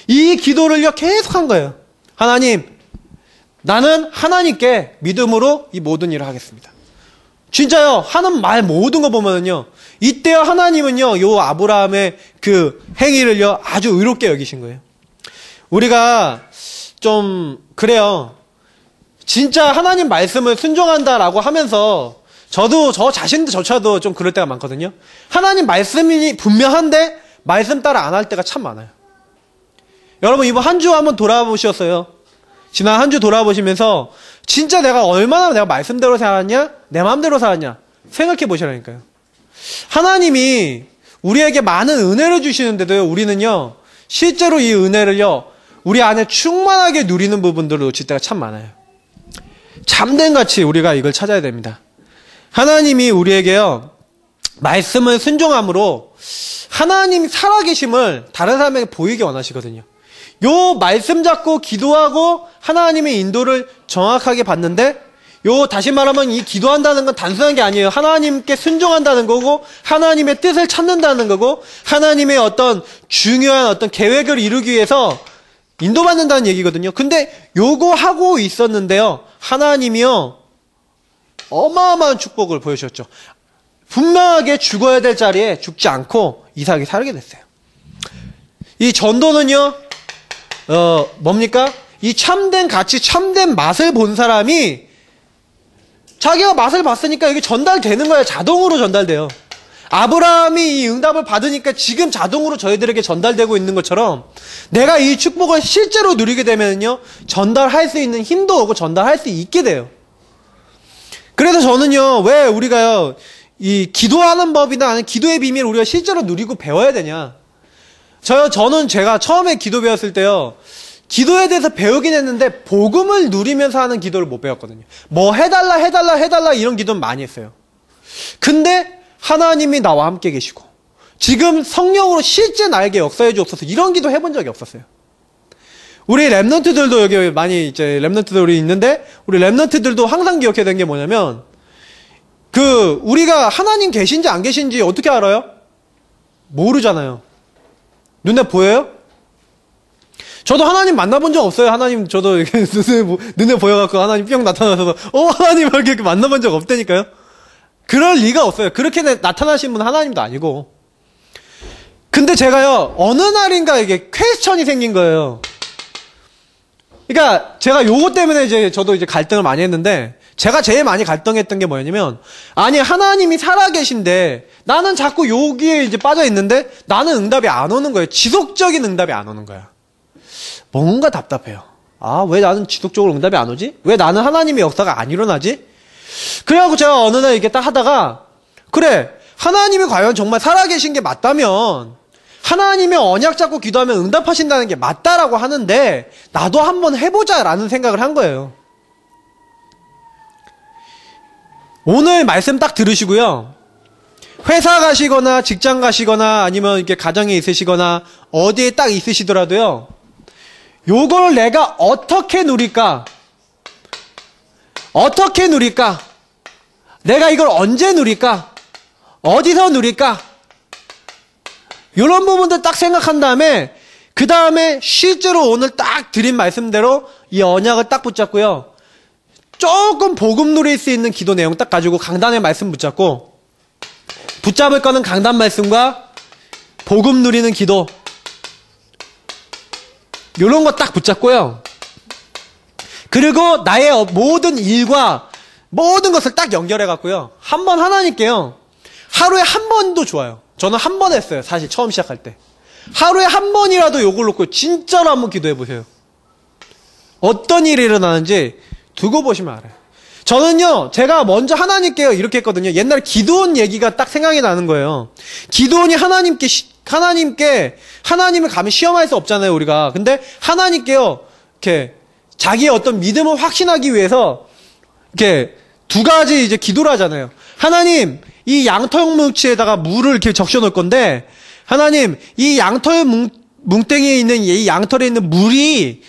Speaker 1: 이 기도를요 계속 한 거예요. 하나님 나는 하나님께 믿음으로 이 모든 일을 하겠습니다. 진짜요. 하는 말 모든 거 보면은요. 이때요 하나님은요. 요 아브라함의 그 행위를요. 아주 의롭게 여기신 거예요. 우리가 좀 그래요. 진짜 하나님 말씀을 순종한다라고 하면서 저도 저 자신도 저차도 좀 그럴 때가 많거든요. 하나님 말씀이 분명한데 말씀 따라 안 할 때가 참 많아요. 여러분 이번 한 주 한번 돌아보셨어요? 지난 한 주 돌아보시면서 진짜 내가 얼마나 내가 말씀대로 살았냐? 내 마음대로 살았냐? 생각해 보시라니까요. 하나님이 우리에게 많은 은혜를 주시는데도요. 우리는요. 실제로 이 은혜를요. 우리 안에 충만하게 누리는 부분들을 놓칠 때가 참 많아요. 참된같이 우리가 이걸 찾아야 됩니다. 하나님이 우리에게요. 말씀을 순종함으로 하나님이 살아계심을 다른 사람에게 보이게 원하시거든요. 요 말씀 잡고 기도하고 하나님의 인도를 정확하게 받는데 요 다시 말하면 이 기도한다는 건 단순한 게 아니에요. 하나님께 순종한다는 거고 하나님의 뜻을 찾는다는 거고 하나님의 어떤 중요한 어떤 계획을 이루기 위해서 인도받는다는 얘기거든요. 근데 요거 하고 있었는데요. 하나님이요. 어마어마한 축복을 보여주셨죠. 분명하게 죽어야 될 자리에 죽지 않고 이삭이 살게 됐어요. 이 전도는요. 뭡니까? 이 참된 가치, 참된 맛을 본 사람이 자기가 맛을 봤으니까 이게 전달되는 거예요. 자동으로 전달돼요. 아브라함이 이 응답을 받으니까 지금 자동으로 저희들에게 전달되고 있는 것처럼 내가 이 축복을 실제로 누리게 되면요. 전달할 수 있는 힘도 오고 전달할 수 있게 돼요. 그래서 저는요. 왜 우리가요. 이 기도하는 법이나 아니면 기도의 비밀을 우리가 실제로 누리고 배워야 되냐. 저는 제가 처음에 기도 배웠을 때요. 기도에 대해서 배우긴 했는데 복음을 누리면서 하는 기도를 못 배웠거든요. 뭐 해달라 이런 기도는 많이 했어요. 근데 하나님이 나와 함께 계시고 지금 성령으로 실제 나에게 역사해 주옵소서 이런 기도 해본 적이 없었어요. 우리 랩런트들도 여기 많이 이제 랩런트들이 있는데 우리 랩런트들도 항상 기억해야 되는 게 뭐냐면 우리가 하나님 계신지 안 계신지 어떻게 알아요? 모르잖아요. 눈에 보여요? 저도 하나님 만나본 적 없어요. 하나님 저도 이렇게 눈에 보여갖고 하나님 뿅 나타나서 하나님 이렇게 만나본 적 없다니까요. 그럴 리가 없어요. 그렇게 나타나신 분은 하나님도 아니고. 근데 제가요 어느 날인가 이게 퀘스천이 생긴 거예요. 그러니까 제가 요거 때문에 이제 저도 이제 갈등을 많이 했는데 제가 제일 많이 갈등했던 게 뭐냐면 아니 하나님이 살아계신데 나는 자꾸 여기에 이제 빠져 있는데 나는 응답이 안 오는 거예요. 지속적인 응답이 안 오는 거야. 뭔가 답답해요. 아, 왜 나는 지속적으로 응답이 안 오지? 왜 나는 하나님의 역사가 안 일어나지? 그래갖고 제가 어느 날 이렇게 딱 하다가 그래 하나님이 과연 정말 살아계신 게 맞다면 하나님의 언약 잡고 기도하면 응답하신다는 게 맞다라고 하는데 나도 한번 해보자라는 생각을 한 거예요. 오늘 말씀 딱 들으시고요. 회사 가시거나 직장 가시거나 아니면 이렇게 가정에 있으시거나 어디에 딱 있으시더라도요. 요걸 내가 어떻게 누릴까? 어떻게 누릴까? 내가 이걸 언제 누릴까? 어디서 누릴까? 이런 부분들 딱 생각한 다음에 그 다음에 실제로 오늘 딱 드린 말씀대로 이 언약을 딱 붙잡고요. 조금 복음 누릴 수 있는 기도 내용 딱 가지고 강단의 말씀 붙잡고 붙잡을 거는 강단 말씀과 복음 누리는 기도 요런 거 딱 붙잡고요. 그리고 나의 모든 일과 모든 것을 딱 연결해 갖고요. 한 번 하나님께요. 하루에 한 번도 좋아요. 저는 한 번 했어요. 사실 처음 시작할 때. 하루에 한 번이라도 요걸 놓고 진짜로 한번 기도해 보세요. 어떤 일이 일어나는지 두고 보시면 알아요. 저는요. 제가 먼저 하나님께요. 이렇게 했거든요. 옛날에 기드온 얘기가 딱 생각이 나는 거예요. 기드온이 하나님을 감히 시험할 수 없잖아요. 우리가. 근데 하나님께요. 이렇게 자기의 어떤 믿음을 확신하기 위해서 이렇게 두 가지 이제 기도를 하잖아요. 하나님, 이 양털 뭉치에다가 물을 이렇게 적셔 놓을 건데, 하나님, 이 양털 뭉땡이에 있는 이 양털에 있는 물이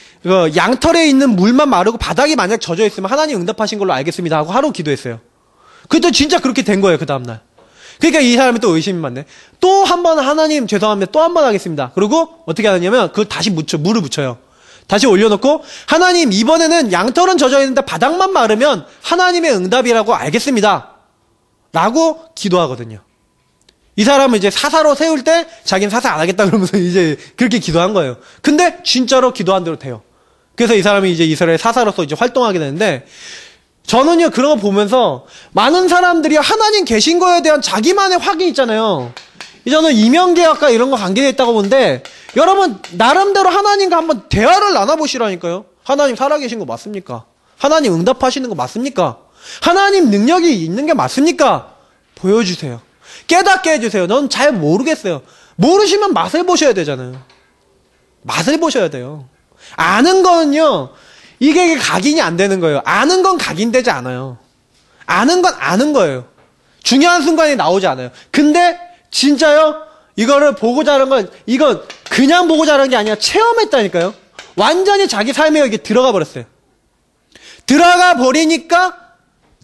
Speaker 1: 양털에 있는 물만 마르고 바닥이 만약 젖어 있으면 하나님 응답하신 걸로 알겠습니다 하고 하루 기도했어요. 그때 진짜 그렇게 된 거예요. 그 다음날. 그러니까 이 사람이 또 의심이 많네. 또 한 번 하나님 죄송합니다. 또 한 번 하겠습니다. 그리고 어떻게 하느냐면 그걸 다시 물을 묻혀요. 다시 올려놓고 하나님 이번에는 양털은 젖어있는데 바닥만 마르면 하나님의 응답이라고 알겠습니다. 라고 기도하거든요. 이 사람은 이제 사사로 세울 때 자기는 사사 안 하겠다 그러면서 이제 그렇게 기도한 거예요. 근데 진짜로 기도한 대로 돼요. 그래서 이 사람이 이제 이스라엘 사사로서 이제 활동하게 되는데 저는요 그런 거 보면서 많은 사람들이 하나님 계신 거에 대한 자기만의 확인 있잖아요. 저는 이명계약과 이런 거 관계되어 있다고 보는데 여러분 나름대로 하나님과 한번 대화를 나눠보시라니까요. 하나님 살아계신 거 맞습니까? 하나님 응답하시는 거 맞습니까? 하나님 능력이 있는 게 맞습니까? 보여주세요. 깨닫게 해주세요. 넌 잘 모르겠어요. 모르시면 맛을 보셔야 되잖아요. 맛을 보셔야 돼요. 아는 거는요 이게 각인이 안 되는 거예요. 아는 건 각인되지 않아요. 아는 건 아는 거예요. 중요한 순간이 나오지 않아요. 근데 진짜요? 이거를 보고 자란 건 이건 그냥 보고 자란 게 아니라 체험했다니까요. 완전히 자기 삶에 여기 들어가 버렸어요. 들어가 버리니까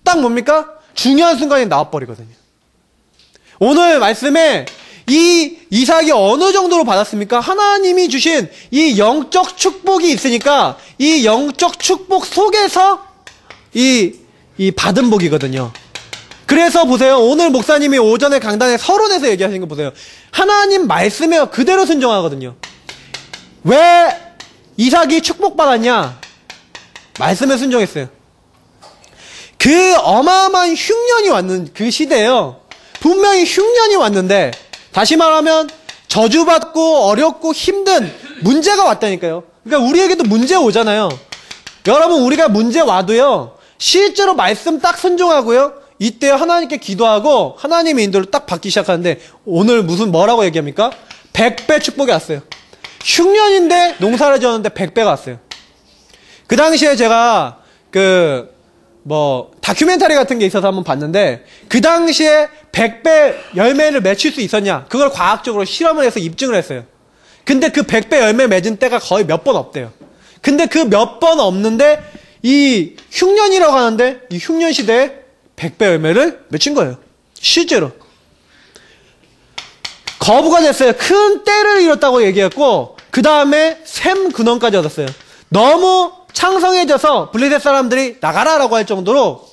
Speaker 1: 딱 뭡니까? 중요한 순간이 나와버리거든요. 오늘 말씀에 이 이삭이 어느 정도로 받았습니까? 하나님이 주신 이 영적 축복이 있으니까 이 영적 축복 속에서 이 받은 복이거든요. 그래서 보세요. 오늘 목사님이 오전에 강단에 서론에서 얘기하신 거 보세요. 하나님 말씀에 그대로 순종하거든요. 왜 이삭이 축복받았냐? 말씀에 순종했어요. 그 어마어마한 흉년이 왔는 그 시대에요. 분명히 흉년이 왔는데 다시 말하면 저주받고 어렵고 힘든 문제가 왔다니까요. 그러니까 우리에게도 문제 오잖아요. 여러분 우리가 문제 와도요. 실제로 말씀 딱 순종하고요. 이때 하나님께 기도하고 하나님의 인도를 딱 받기 시작하는데 오늘 뭐라고 얘기합니까? 100배 축복이 왔어요. 흉년인데 농사를 지었는데 100배가 왔어요. 그 당시에 제가 다큐멘터리 같은 게 있어서 한번 봤는데 그 당시에 100배 열매를 맺힐 수 있었냐? 그걸 과학적으로 실험을 해서 입증을 했어요. 근데 그 100배 열매 맺은 때가 거의 몇 번 없대요. 근데 그 몇 번 없는데 이 흉년이라고 하는데 이 흉년 시대에 100배 열매를 맺힌 거예요. 실제로. 거부가 됐어요. 큰 때를 잃었다고 얘기했고 그 다음에 샘 근원까지 얻었어요. 너무 창성해져서 블레셋 사람들이 나가라라고 할 정도로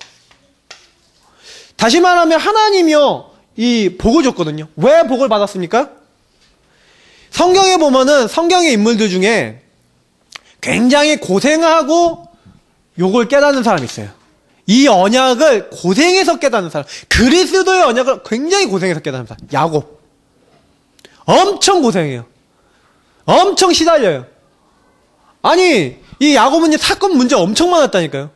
Speaker 1: 다시 말하면 하나님이요 이 복을 줬거든요. 왜 복을 받았습니까? 성경에 보면은 성경의 인물들 중에 굉장히 고생하고 요걸 깨닫는 사람이 있어요. 이 언약을 고생해서 깨닫는 사람. 그리스도의 언약을 굉장히 고생해서 깨닫는 사람. 야곱. 엄청 고생해요. 엄청 시달려요. 아니 이 야곱은 사건 문제 엄청 많았다니까요.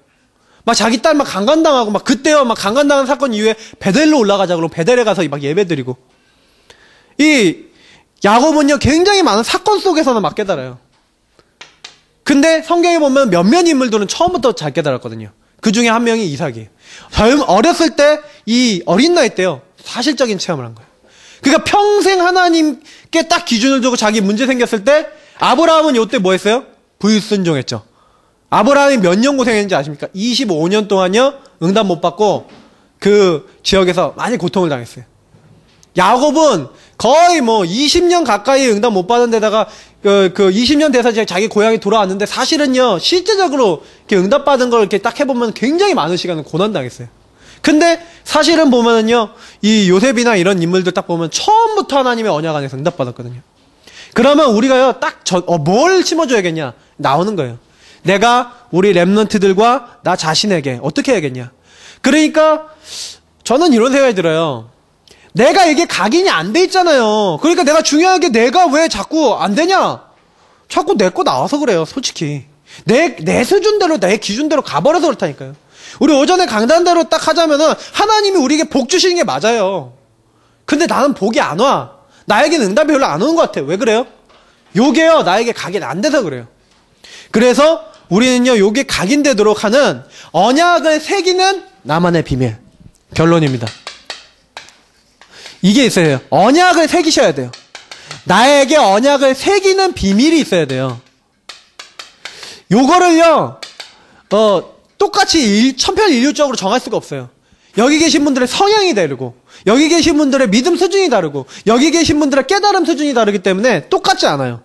Speaker 1: 막 자기 딸 막 강간당하고 막 그때요 막 강간당한 사건 이후에 베델로 올라가자 그러고 베델에 가서 막 예배드리고 이 야곱은요 굉장히 많은 사건 속에서는 막 깨달아요. 근데 성경에 보면 몇몇 인물들은 처음부터 잘 깨달았거든요. 그 중에 한 명이 이삭이에요. 어렸을 때 이 어린 나이 때요 사실적인 체험을 한 거예요. 그러니까 평생 하나님께 딱 기준을 두고 자기 문제 생겼을 때 아브라함은 이때 뭐 했어요? 불순종했죠. 아브라함이 몇 년 고생했는지 아십니까? 25년 동안요 응답 못 받고 그 지역에서 많이 고통을 당했어요. 야곱은 거의 20년 가까이 응답 못 받은 데다가 그 20년 돼서 자기 고향에 돌아왔는데 사실은요 실제적으로 이렇게 응답 받은 걸 이렇게 딱 해보면 굉장히 많은 시간을 고난 당했어요. 근데 사실은 보면은요 이 요셉이나 이런 인물들 딱 보면 처음부터 하나님의 언약 안에서 응답 받았거든요. 그러면 우리가요 딱 뭘 심어줘야겠냐 나오는 거예요. 내가 우리 렘넌트들과 나 자신에게 어떻게 해야겠냐. 그러니까 저는 이런 생각이 들어요. 내가 이게 각인이 안 돼 있잖아요. 그러니까 내가 중요한 게 내가 왜 자꾸 안 되냐. 자꾸 내 거 나와서 그래요. 솔직히 내 수준대로 내 기준대로 가버려서 그렇다니까요. 우리 오전에 강단대로 딱 하자면은 하나님이 우리에게 복 주시는 게 맞아요. 근데 나는 복이 안 와. 나에게는 응답이 별로 안 오는 것 같아요. 왜 그래요? 요게요 나에게 각인 안 돼서 그래요. 그래서 우리는요 요게 각인되도록 하는 언약을 새기는 나만의 비밀 결론입니다. 이게 있어야 돼요. 언약을 새기셔야 돼요. 나에게 언약을 새기는 비밀이 있어야 돼요. 요거를요 똑같이 천편일률적으로 정할 수가 없어요. 여기 계신 분들의 성향이 다르고 여기 계신 분들의 믿음 수준이 다르고 여기 계신 분들의 깨달음 수준이 다르기 때문에 똑같지 않아요.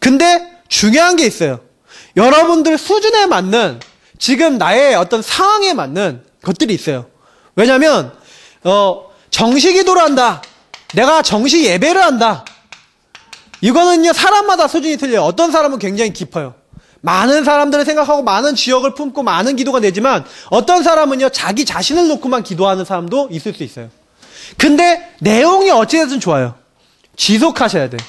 Speaker 1: 근데 중요한 게 있어요. 여러분들 수준에 맞는 지금 나의 어떤 상황에 맞는 것들이 있어요. 왜냐면 정시 기도를 한다. 내가 정시 예배를 한다. 이거는요, 사람마다 수준이 틀려요. 어떤 사람은 굉장히 깊어요. 많은 사람들을 생각하고 많은 지역을 품고 많은 기도가 되지만 어떤 사람은요, 자기 자신을 놓고만 기도하는 사람도 있을 수 있어요. 근데 내용이 어찌됐든 좋아요. 지속하셔야 돼요.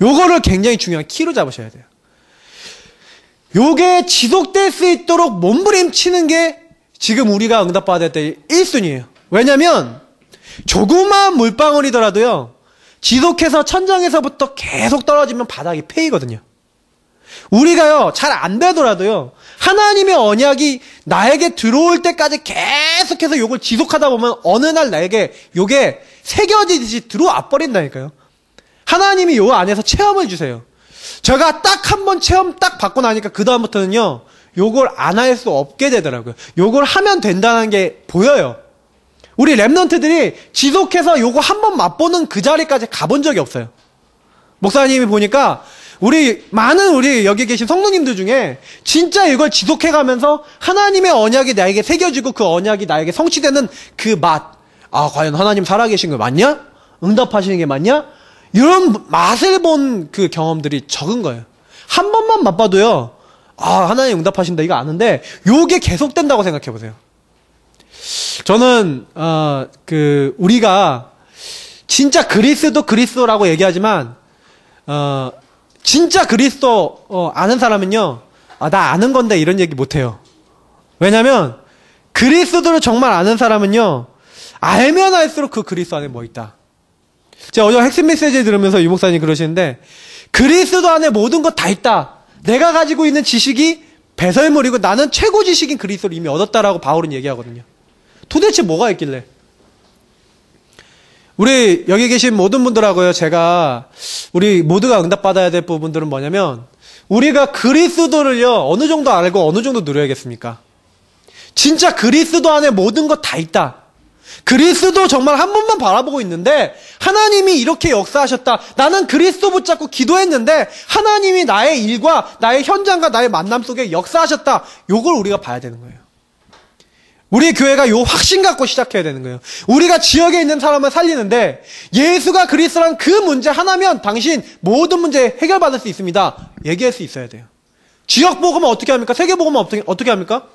Speaker 1: 요거를 굉장히 중요한 키로 잡으셔야 돼요. 요게 지속될 수 있도록 몸부림치는 게 지금 우리가 응답받을 때 1순위예요. 왜냐면 조그마한 물방울이더라도요, 지속해서 천장에서부터 계속 떨어지면 바닥이 패이거든요. 우리가요, 잘 안 되더라도요, 하나님의 언약이 나에게 들어올 때까지 계속해서 요걸 지속하다 보면 어느 날 나에게 요게 새겨지듯이 들어와 버린다니까요. 하나님이 요 안에서 체험을 주세요. 제가 딱 한 번 체험 딱 받고 나니까 그다음부터는요, 요걸 안 할 수 없게 되더라고요. 요걸 하면 된다는 게 보여요. 우리 랩런트들이 지속해서 요거 한 번 맛보는 그 자리까지 가본 적이 없어요. 목사님이 보니까 많은 우리 여기 계신 성도님들 중에 진짜 이걸 지속해가면서 하나님의 언약이 나에게 새겨지고 그 언약이 나에게 성취되는 그 맛. 아, 과연 하나님 살아계신 거 맞냐? 응답하시는 게 맞냐? 이런 맛을 본 그 경험들이 적은 거예요. 한 번만 맛봐도요, 아, 하나님 응답하신다 이거 아는데 요게 계속된다고 생각해 보세요. 저는 우리가 진짜 그리스도라고 얘기하지만 진짜 그리스도 아는 사람은요, 아, 나 아는 건데 이런 얘기 못 해요. 왜냐면 그리스도를 정말 아는 사람은요, 알면 알수록 그 그리스도 안에 뭐 있다. 제가 어제 핵심 메시지 들으면서 유 목사님 그러시는데, 그리스도 안에 모든 것 다 있다. 내가 가지고 있는 지식이 배설물이고 나는 최고 지식인 그리스도를 이미 얻었다라고 바울은 얘기하거든요. 도대체 뭐가 있길래? 우리 여기 계신 모든 분들하고요, 우리 모두가 응답받아야 될 부분들은 뭐냐면, 우리가 그리스도를요, 어느 정도 알고 어느 정도 누려야겠습니까? 진짜 그리스도 안에 모든 것 다 있다. 그리스도 정말 한 번만 바라보고 있는데 하나님이 이렇게 역사하셨다. 나는 그리스도 붙잡고 기도했는데 하나님이 나의 일과 나의 현장과 나의 만남 속에 역사하셨다. 요걸 우리가 봐야 되는 거예요. 우리 교회가 요 확신 갖고 시작해야 되는 거예요. 우리가 지역에 있는 사람을 살리는데 예수가 그리스도란 그 문제 하나면 당신 모든 문제 해결받을 수 있습니다. 얘기할 수 있어야 돼요. 지역 복음은 어떻게 합니까? 세계 복음은 어떻게 합니까?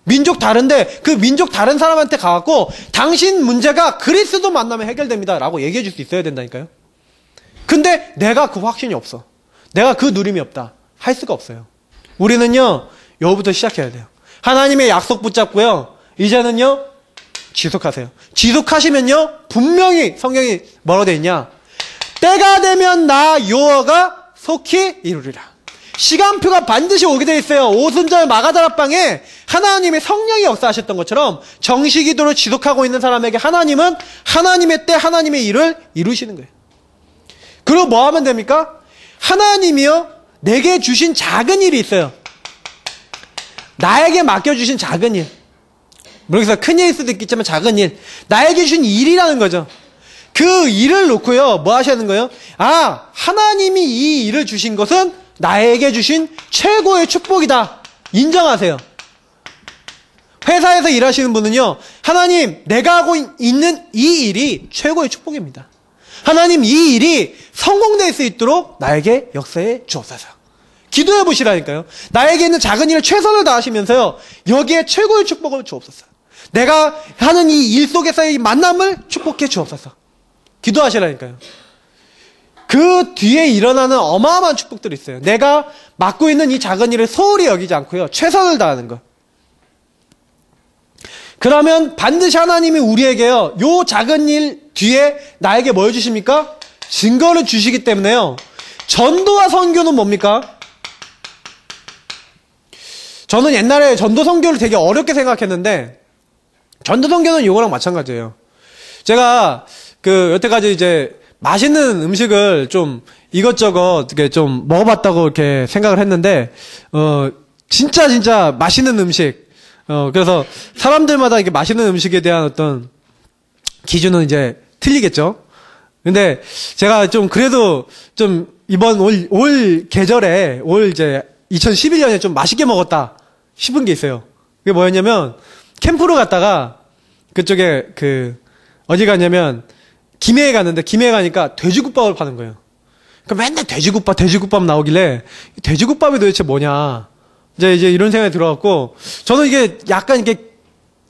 Speaker 1: 민족 다른데 그 민족 다른 사람한테 가갖고 당신 문제가 그리스도 만나면 해결됩니다 라고 얘기해 줄 수 있어야 된다니까요. 근데 내가 그 확신이 없어. 내가 그 누림이 없다. 할 수가 없어요. 우리는요, 여기부터 시작해야 돼요. 하나님의 약속 붙잡고요, 이제는요, 지속하세요. 지속하시면요, 분명히 성경이 뭐라고 되어 있냐? 때가 되면 나 여호와가 속히 이루리라. 시간표가 반드시 오게 되어 있어요. 오순절 마가다락방에 하나님의 성령이 역사하셨던 것처럼 정시기도를 지속하고 있는 사람에게 하나님은 하나님의 때 하나님의 일을 이루시는 거예요. 그리고 뭐 하면 됩니까? 하나님이요, 내게 주신 작은 일이 있어요. 나에게 맡겨주신 작은 일. 모르겠어요. 큰 일일 수도 있겠지만 작은 일. 나에게 주신 일이라는 거죠. 그 일을 놓고요, 뭐 하시는 거예요? 아, 하나님이 이 일을 주신 것은 나에게 주신 최고의 축복이다. 인정하세요. 회사에서 일하시는 분은요, 하나님, 내가 하고 있는 이 일이 최고의 축복입니다. 하나님, 이 일이 성공될 수 있도록 나에게 역사해 주옵소서. 기도해 보시라니까요. 나에게 있는 작은 일을 최선을 다하시면서요, 여기에 최고의 축복을 주옵소서. 내가 하는 이 일 속에서의 이 만남을 축복해 주옵소서. 기도하시라니까요. 그 뒤에 일어나는 어마어마한 축복들이 있어요. 내가 맡고 있는 이 작은 일을 소홀히 여기지 않고요, 최선을 다하는 것. 그러면 반드시 하나님이 우리에게요, 요 작은 일 뒤에 나에게 뭘 주십니까? 증거를 주시기 때문에요. 전도와 선교는 뭡니까? 저는 옛날에 전도 선교를 되게 어렵게 생각했는데, 전도 선교는 이거랑 마찬가지예요. 제가 여태까지 이제 맛있는 음식을 좀 이것저것 이렇게 좀 먹어봤다고 이렇게 생각을 했는데, 진짜 맛있는 음식. 그래서 사람들마다 이게 맛있는 음식에 대한 어떤 기준은 이제 틀리겠죠. 근데 제가 좀 그래도 좀 이번 올 계절에, 이제 2011년에 좀 맛있게 먹었다 싶은 게 있어요. 그게 뭐였냐면, 캠프로 갔다가, 그쪽에 어디 갔냐면, 김해에 갔는데, 김해에 가니까 돼지국밥을 파는 거예요. 그 맨날 돼지국밥 나오길래, 돼지국밥이 도대체 뭐냐. 이제 이런 생각이 들어갖고, 저는 이게 약간 이게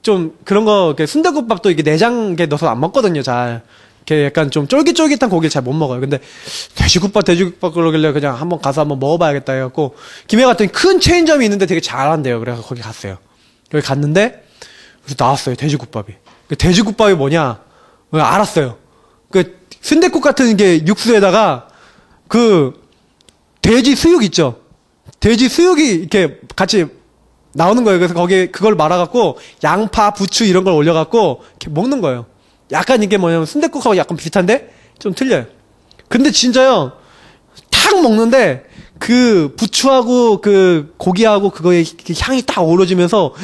Speaker 1: 좀 그런 거, 순댓국밥도 이게 내장 넣어서 안 먹거든요, 잘. 이렇게 약간 좀 쫄깃쫄깃한 고기를 잘 못 먹어요. 근데 돼지국밥 그러길래 그냥 한번 가서 한번 먹어봐야겠다 해갖고, 김해 갔더니 큰 체인점이 있는데 되게 잘한대요. 그래서 거기 갔어요. 여기 갔는데, 그래서 나왔어요, 돼지국밥이. 그 돼지국밥이 뭐냐? 알았어요. 순댓국 같은 게 육수에다가, 돼지 수육 있죠? 돼지 수육이 이렇게 같이 나오는 거예요. 그래서 거기에 그걸 말아갖고 양파, 부추 이런 걸 올려갖고 이렇게 먹는 거예요. 약간 이게 뭐냐면 순댓국하고 약간 비슷한데 좀 틀려요. 근데 진짜요, 탁 먹는데 그 부추하고 그 고기하고 그거의 향이 딱 어우러지면서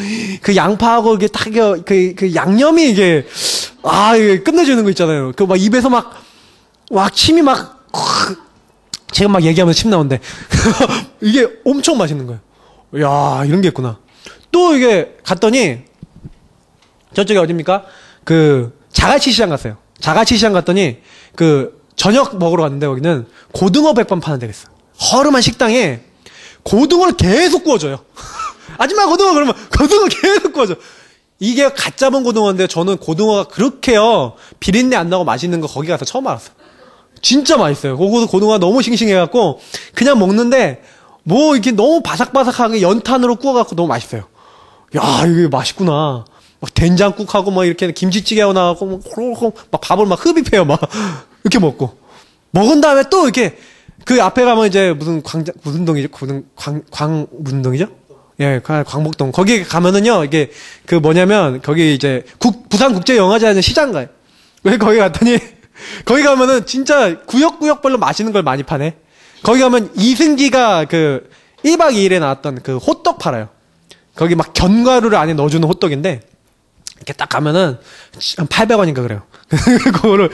Speaker 1: 그 양파하고 이게 딱 그 양념이 이게 이게 끝내주는 거 있잖아요. 그 막 입에서 막 침이 막 제가 막 얘기하면 침 나오는데 이게 엄청 맛있는 거예요. 이야, 이런 게 있구나. 또 이게 갔더니 저쪽에 어딥니까? 자갈치 시장 갔어요. 자갈치 시장 갔더니 저녁 먹으러 갔는데 거기는 고등어 백반 파는 데가 있어요. 허름한 식당에 고등어를 계속 구워줘요. 아줌마 고등어 그러면 고등어 계속 구워줘. 이게 갓 잡은 고등어인데 저는 고등어가 그렇게요 비린내 안 나고 맛있는 거 거기 가서 처음 알았어요. 진짜 맛있어요. 고등어가 너무 싱싱해갖고 그냥 먹는데 뭐 이렇게 너무 바삭바삭하게 연탄으로 구워갖고 너무 맛있어요. 야, 이게 맛있구나. 막 된장국하고 막 이렇게 김치찌개하고 나가고 막 밥을 막 흡입해요. 막 이렇게 먹은 다음에 또 이렇게 앞에 가면 이제 무슨 동이죠? 광문동이죠? 예, 광복동. 거기 가면은요, 이게 뭐냐면 거기 이제 부산국제영화제하는 시장 가요. 왜 거기 갔더니 거기 가면은 진짜 구역구역별로 맛있는 걸 많이 파네. 거기 가면 이승기가 1박 2일에 나왔던 호떡 팔아요. 거기 막 견과류를 안에 넣어주는 호떡인데, 이렇게 딱 가면은 한 800원인가 그래요. 그거를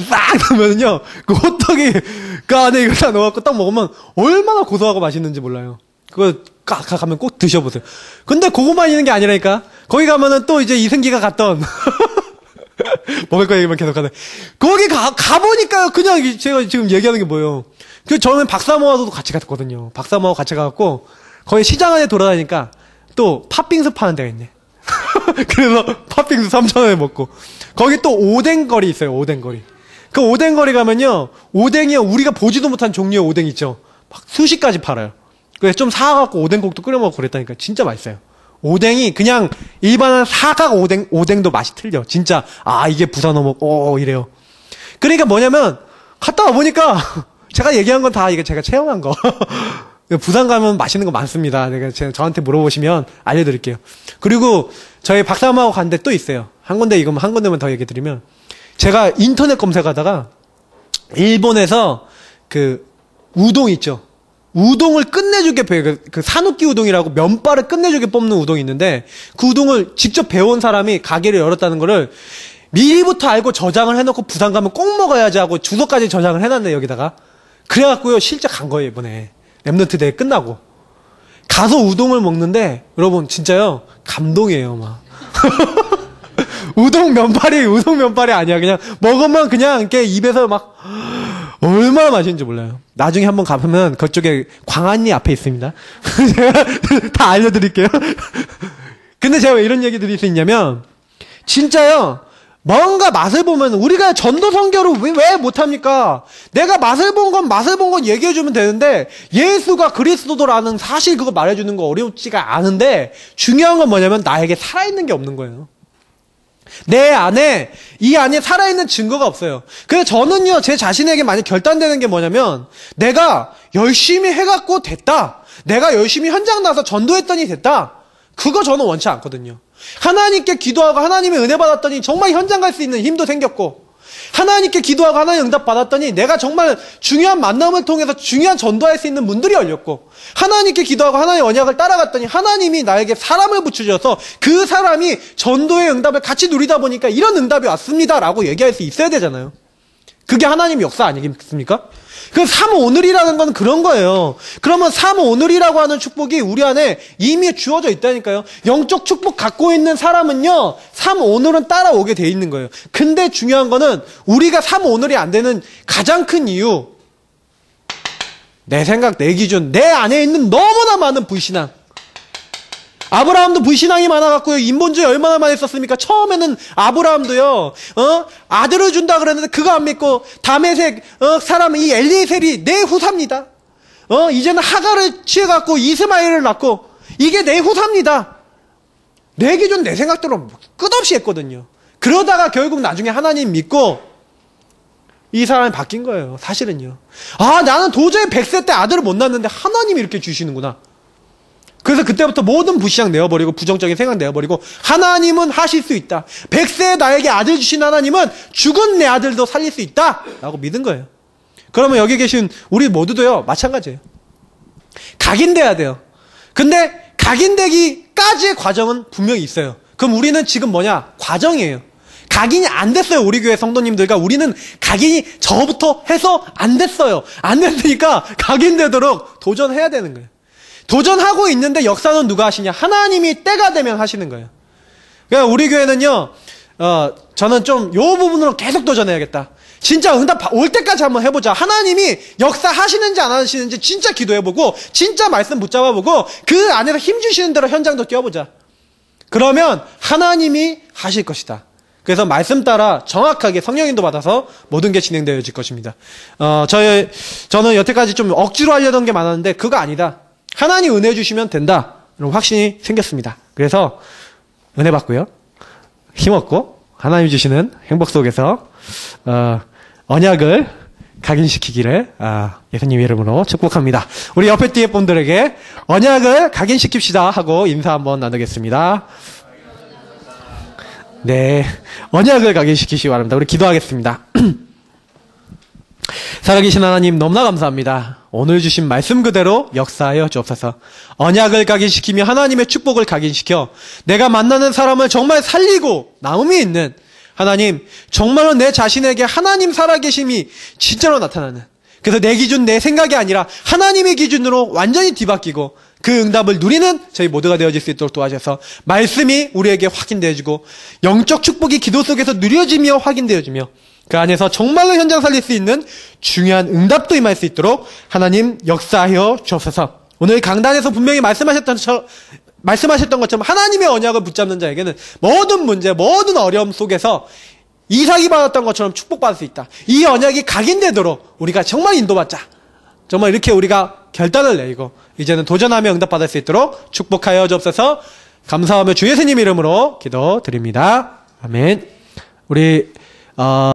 Speaker 1: 싹 넣으면은요, 그 호떡이 그 안에 이거 다 넣어갖고 딱 먹으면 얼마나 고소하고 맛있는지 몰라요. 그거 가면 꼭 드셔보세요. 근데 그거만 있는 게 아니라니까. 거기 가면은 또 이제 이승기가 갔던 먹을 거 얘기만 계속 하네. 거기 가보니까요, 그냥 제가 지금 얘기하는 게 뭐예요. 저는 박사모하고도 같이 갔거든요. 박사모하고 같이 가갖고, 거기 시장 안에 돌아다니까, 또 팥빙수 파는 데가 있네. 그래서 팥빙수 3,000원에 먹고. 거기 또 오뎅거리 있어요, 오뎅거리. 그 오뎅거리 가면요, 오뎅이요, 우리가 보지도 못한 종류의 오뎅 있죠. 막 수십 가지 팔아요. 그래서 좀 사갖고 오뎅국도 끓여 먹고 그랬다니까. 진짜 맛있어요. 오뎅이 그냥 일반한 사각 오뎅도 맛이 틀려. 진짜, 이게 부산 어묵, 이래요. 그러니까 뭐냐면, 갔다 와보니까, 제가 얘기한 건 다 이게 제가 체험한 거. 부산 가면 맛있는 거 많습니다. 저한테 물어보시면 알려드릴게요. 그리고 저희 박사님하고 간 데 또 있어요. 한 군데만 더 얘기해드리면, 제가 인터넷 검색하다가 일본에서 우동 있죠. 우동을 끝내주게 산후기 우동이라고 면발을 끝내주게 뽑는 우동이 있는데, 그 우동을 직접 배운 사람이 가게를 열었다는 거를 미리부터 알고 저장을 해놓고 부산 가면 꼭 먹어야지 하고 주소까지 저장을 해놨네, 여기다가. 그래갖고요, 실제 간 거예요, 이번에. 랩넌트 대회 끝나고. 가서 우동을 먹는데, 여러분, 진짜요, 감동이에요, 막. 우동 면발이 아니야. 그냥, 먹으면 그냥, 이렇게 입에서 막, 얼마나 맛있는지 몰라요. 나중에 한번 가보면, 그쪽에 광안리 앞에 있습니다. 제가 다 알려드릴게요. 근데 제가 왜 이런 얘기 드릴 수 있냐면, 진짜요, 뭔가 맛을 보면 우리가 전도성교를 왜 못합니까? 내가 맛을 본 건 얘기해주면 되는데, 예수가 그리스도라는 사실 그거 말해주는 거 어렵지가 않은데, 중요한 건 뭐냐면 나에게 살아있는 게 없는 거예요. 이 안에 살아있는 증거가 없어요. 그래서 저는요, 제 자신에게 많이 결단되는 게 뭐냐면, 내가 열심히 해갖고 됐다. 내가 열심히 현장 나서 전도했더니 됐다. 그거 저는 원치 않거든요. 하나님께 기도하고 하나님의 은혜 받았더니 정말 현장 갈 수 있는 힘도 생겼고, 하나님께 기도하고 하나님 응답 받았더니 내가 정말 중요한 만남을 통해서 중요한 전도할 수 있는 문들이 열렸고, 하나님께 기도하고 하나님의 언약을 따라갔더니 하나님이 나에게 사람을 붙여줘서 그 사람이 전도의 응답을 같이 누리다 보니까 이런 응답이 왔습니다 라고 얘기할 수 있어야 되잖아요. 그게 하나님의 역사 아니겠습니까? 그 3오늘이라는 건 그런 거예요. 그러면 3오늘이라고 하는 축복이 우리 안에 이미 주어져 있다니까요. 영적 축복 갖고 있는 사람은요, 3오늘은 따라오게 돼 있는 거예요. 근데 중요한 거는 우리가 3오늘이 안 되는 가장 큰 이유, 내 생각, 내 기준, 내 안에 있는 너무나 많은 불신앙. 아브라함도 불신앙이 많아갖고요, 인본주의 얼마나 많이 썼습니까? 처음에는 아브라함도요, 아들을 준다 그랬는데 그거 안 믿고, 다메섹, 사람, 이 엘리에셀이 내 후사입니다. 이제는 하가를 취해갖고 이스마엘을 낳고, 이게 내 후사입니다. 내 기준, 내 생각대로 끝없이 했거든요. 그러다가 결국 나중에 하나님 믿고, 이 사람이 바뀐 거예요, 사실은요. 아, 나는 도저히 100세 때 아들을 못 낳는데 하나님이 이렇게 주시는구나. 그래서 그때부터 모든 불신앙 내어버리고 부정적인 생각 내어버리고 하나님은 하실 수 있다. 100세에 나에게 아들 주신 하나님은 죽은 내 아들도 살릴 수 있다. 라고 믿은 거예요. 그러면 여기 계신 우리 모두도요, 마찬가지예요. 각인돼야 돼요. 근데 각인되기까지의 과정은 분명히 있어요. 그럼 우리는 지금 뭐냐? 과정이에요. 각인이 안 됐어요. 우리 교회 성도님들과 우리는 각인이 저부터 해서 안 됐어요. 안 됐으니까 각인되도록 도전해야 되는 거예요. 도전하고 있는데 역사는 누가 하시냐? 하나님이 때가 되면 하시는 거예요. 그러니까 우리 교회는요, 저는 좀 요 부분으로 계속 도전해야겠다. 진짜 응답 올 때까지 한번 해보자. 하나님이 역사 하시는지 안 하시는지 진짜 기도해보고, 진짜 말씀 붙잡아보고, 그 안에서 힘주시는 대로 현장도 뛰어보자. 그러면 하나님이 하실 것이다. 그래서 말씀 따라 정확하게 성령인도 받아서 모든 게 진행되어질 것입니다. 저는 여태까지 좀 억지로 하려던 게 많았는데 그거 아니다. 하나님 은혜 주시면 된다. 이런 확신이 생겼습니다. 그래서 은혜 받고요, 힘없고 하나님 주시는 행복 속에서 언약을 각인시키기를 예수님 이름으로 축복합니다. 우리 옆에 뒤에 분들에게 언약을 각인시킵시다 하고 인사 한번 나누겠습니다. 네, 언약을 각인시키시기 바랍니다. 우리 기도하겠습니다. 살아계신 하나님 너무나 감사합니다. 오늘 주신 말씀 그대로 역사하여 주옵소서. 언약을 각인시키며 하나님의 축복을 각인시켜 내가 만나는 사람을 정말 살리고 나음이 있는 하나님, 정말로 내 자신에게 하나님 살아계심이 진짜로 나타나는, 그래서 내 기준, 내 생각이 아니라 하나님의 기준으로 완전히 뒤바뀌고 그 응답을 누리는 저희 모두가 되어질 수 있도록 도와주셔서 말씀이 우리에게 확인되어지고 영적 축복이 기도 속에서 누려지며 확인되어지며 그 안에서 정말로 현장 살릴 수 있는 중요한 응답도 임할 수 있도록 하나님 역사하여 주옵소서. 오늘 강단에서 분명히 말씀하셨던 것처럼 하나님의 언약을 붙잡는 자에게는 모든 문제, 모든 어려움 속에서 이삭이 받았던 것처럼 축복받을 수 있다. 이 언약이 각인되도록 우리가 정말 인도받자. 정말 이렇게 우리가 결단을 내고 이제는 도전하며 응답받을 수 있도록 축복하여 주옵소서. 감사하며 주 예수님 이름으로 기도드립니다. 아멘. 우리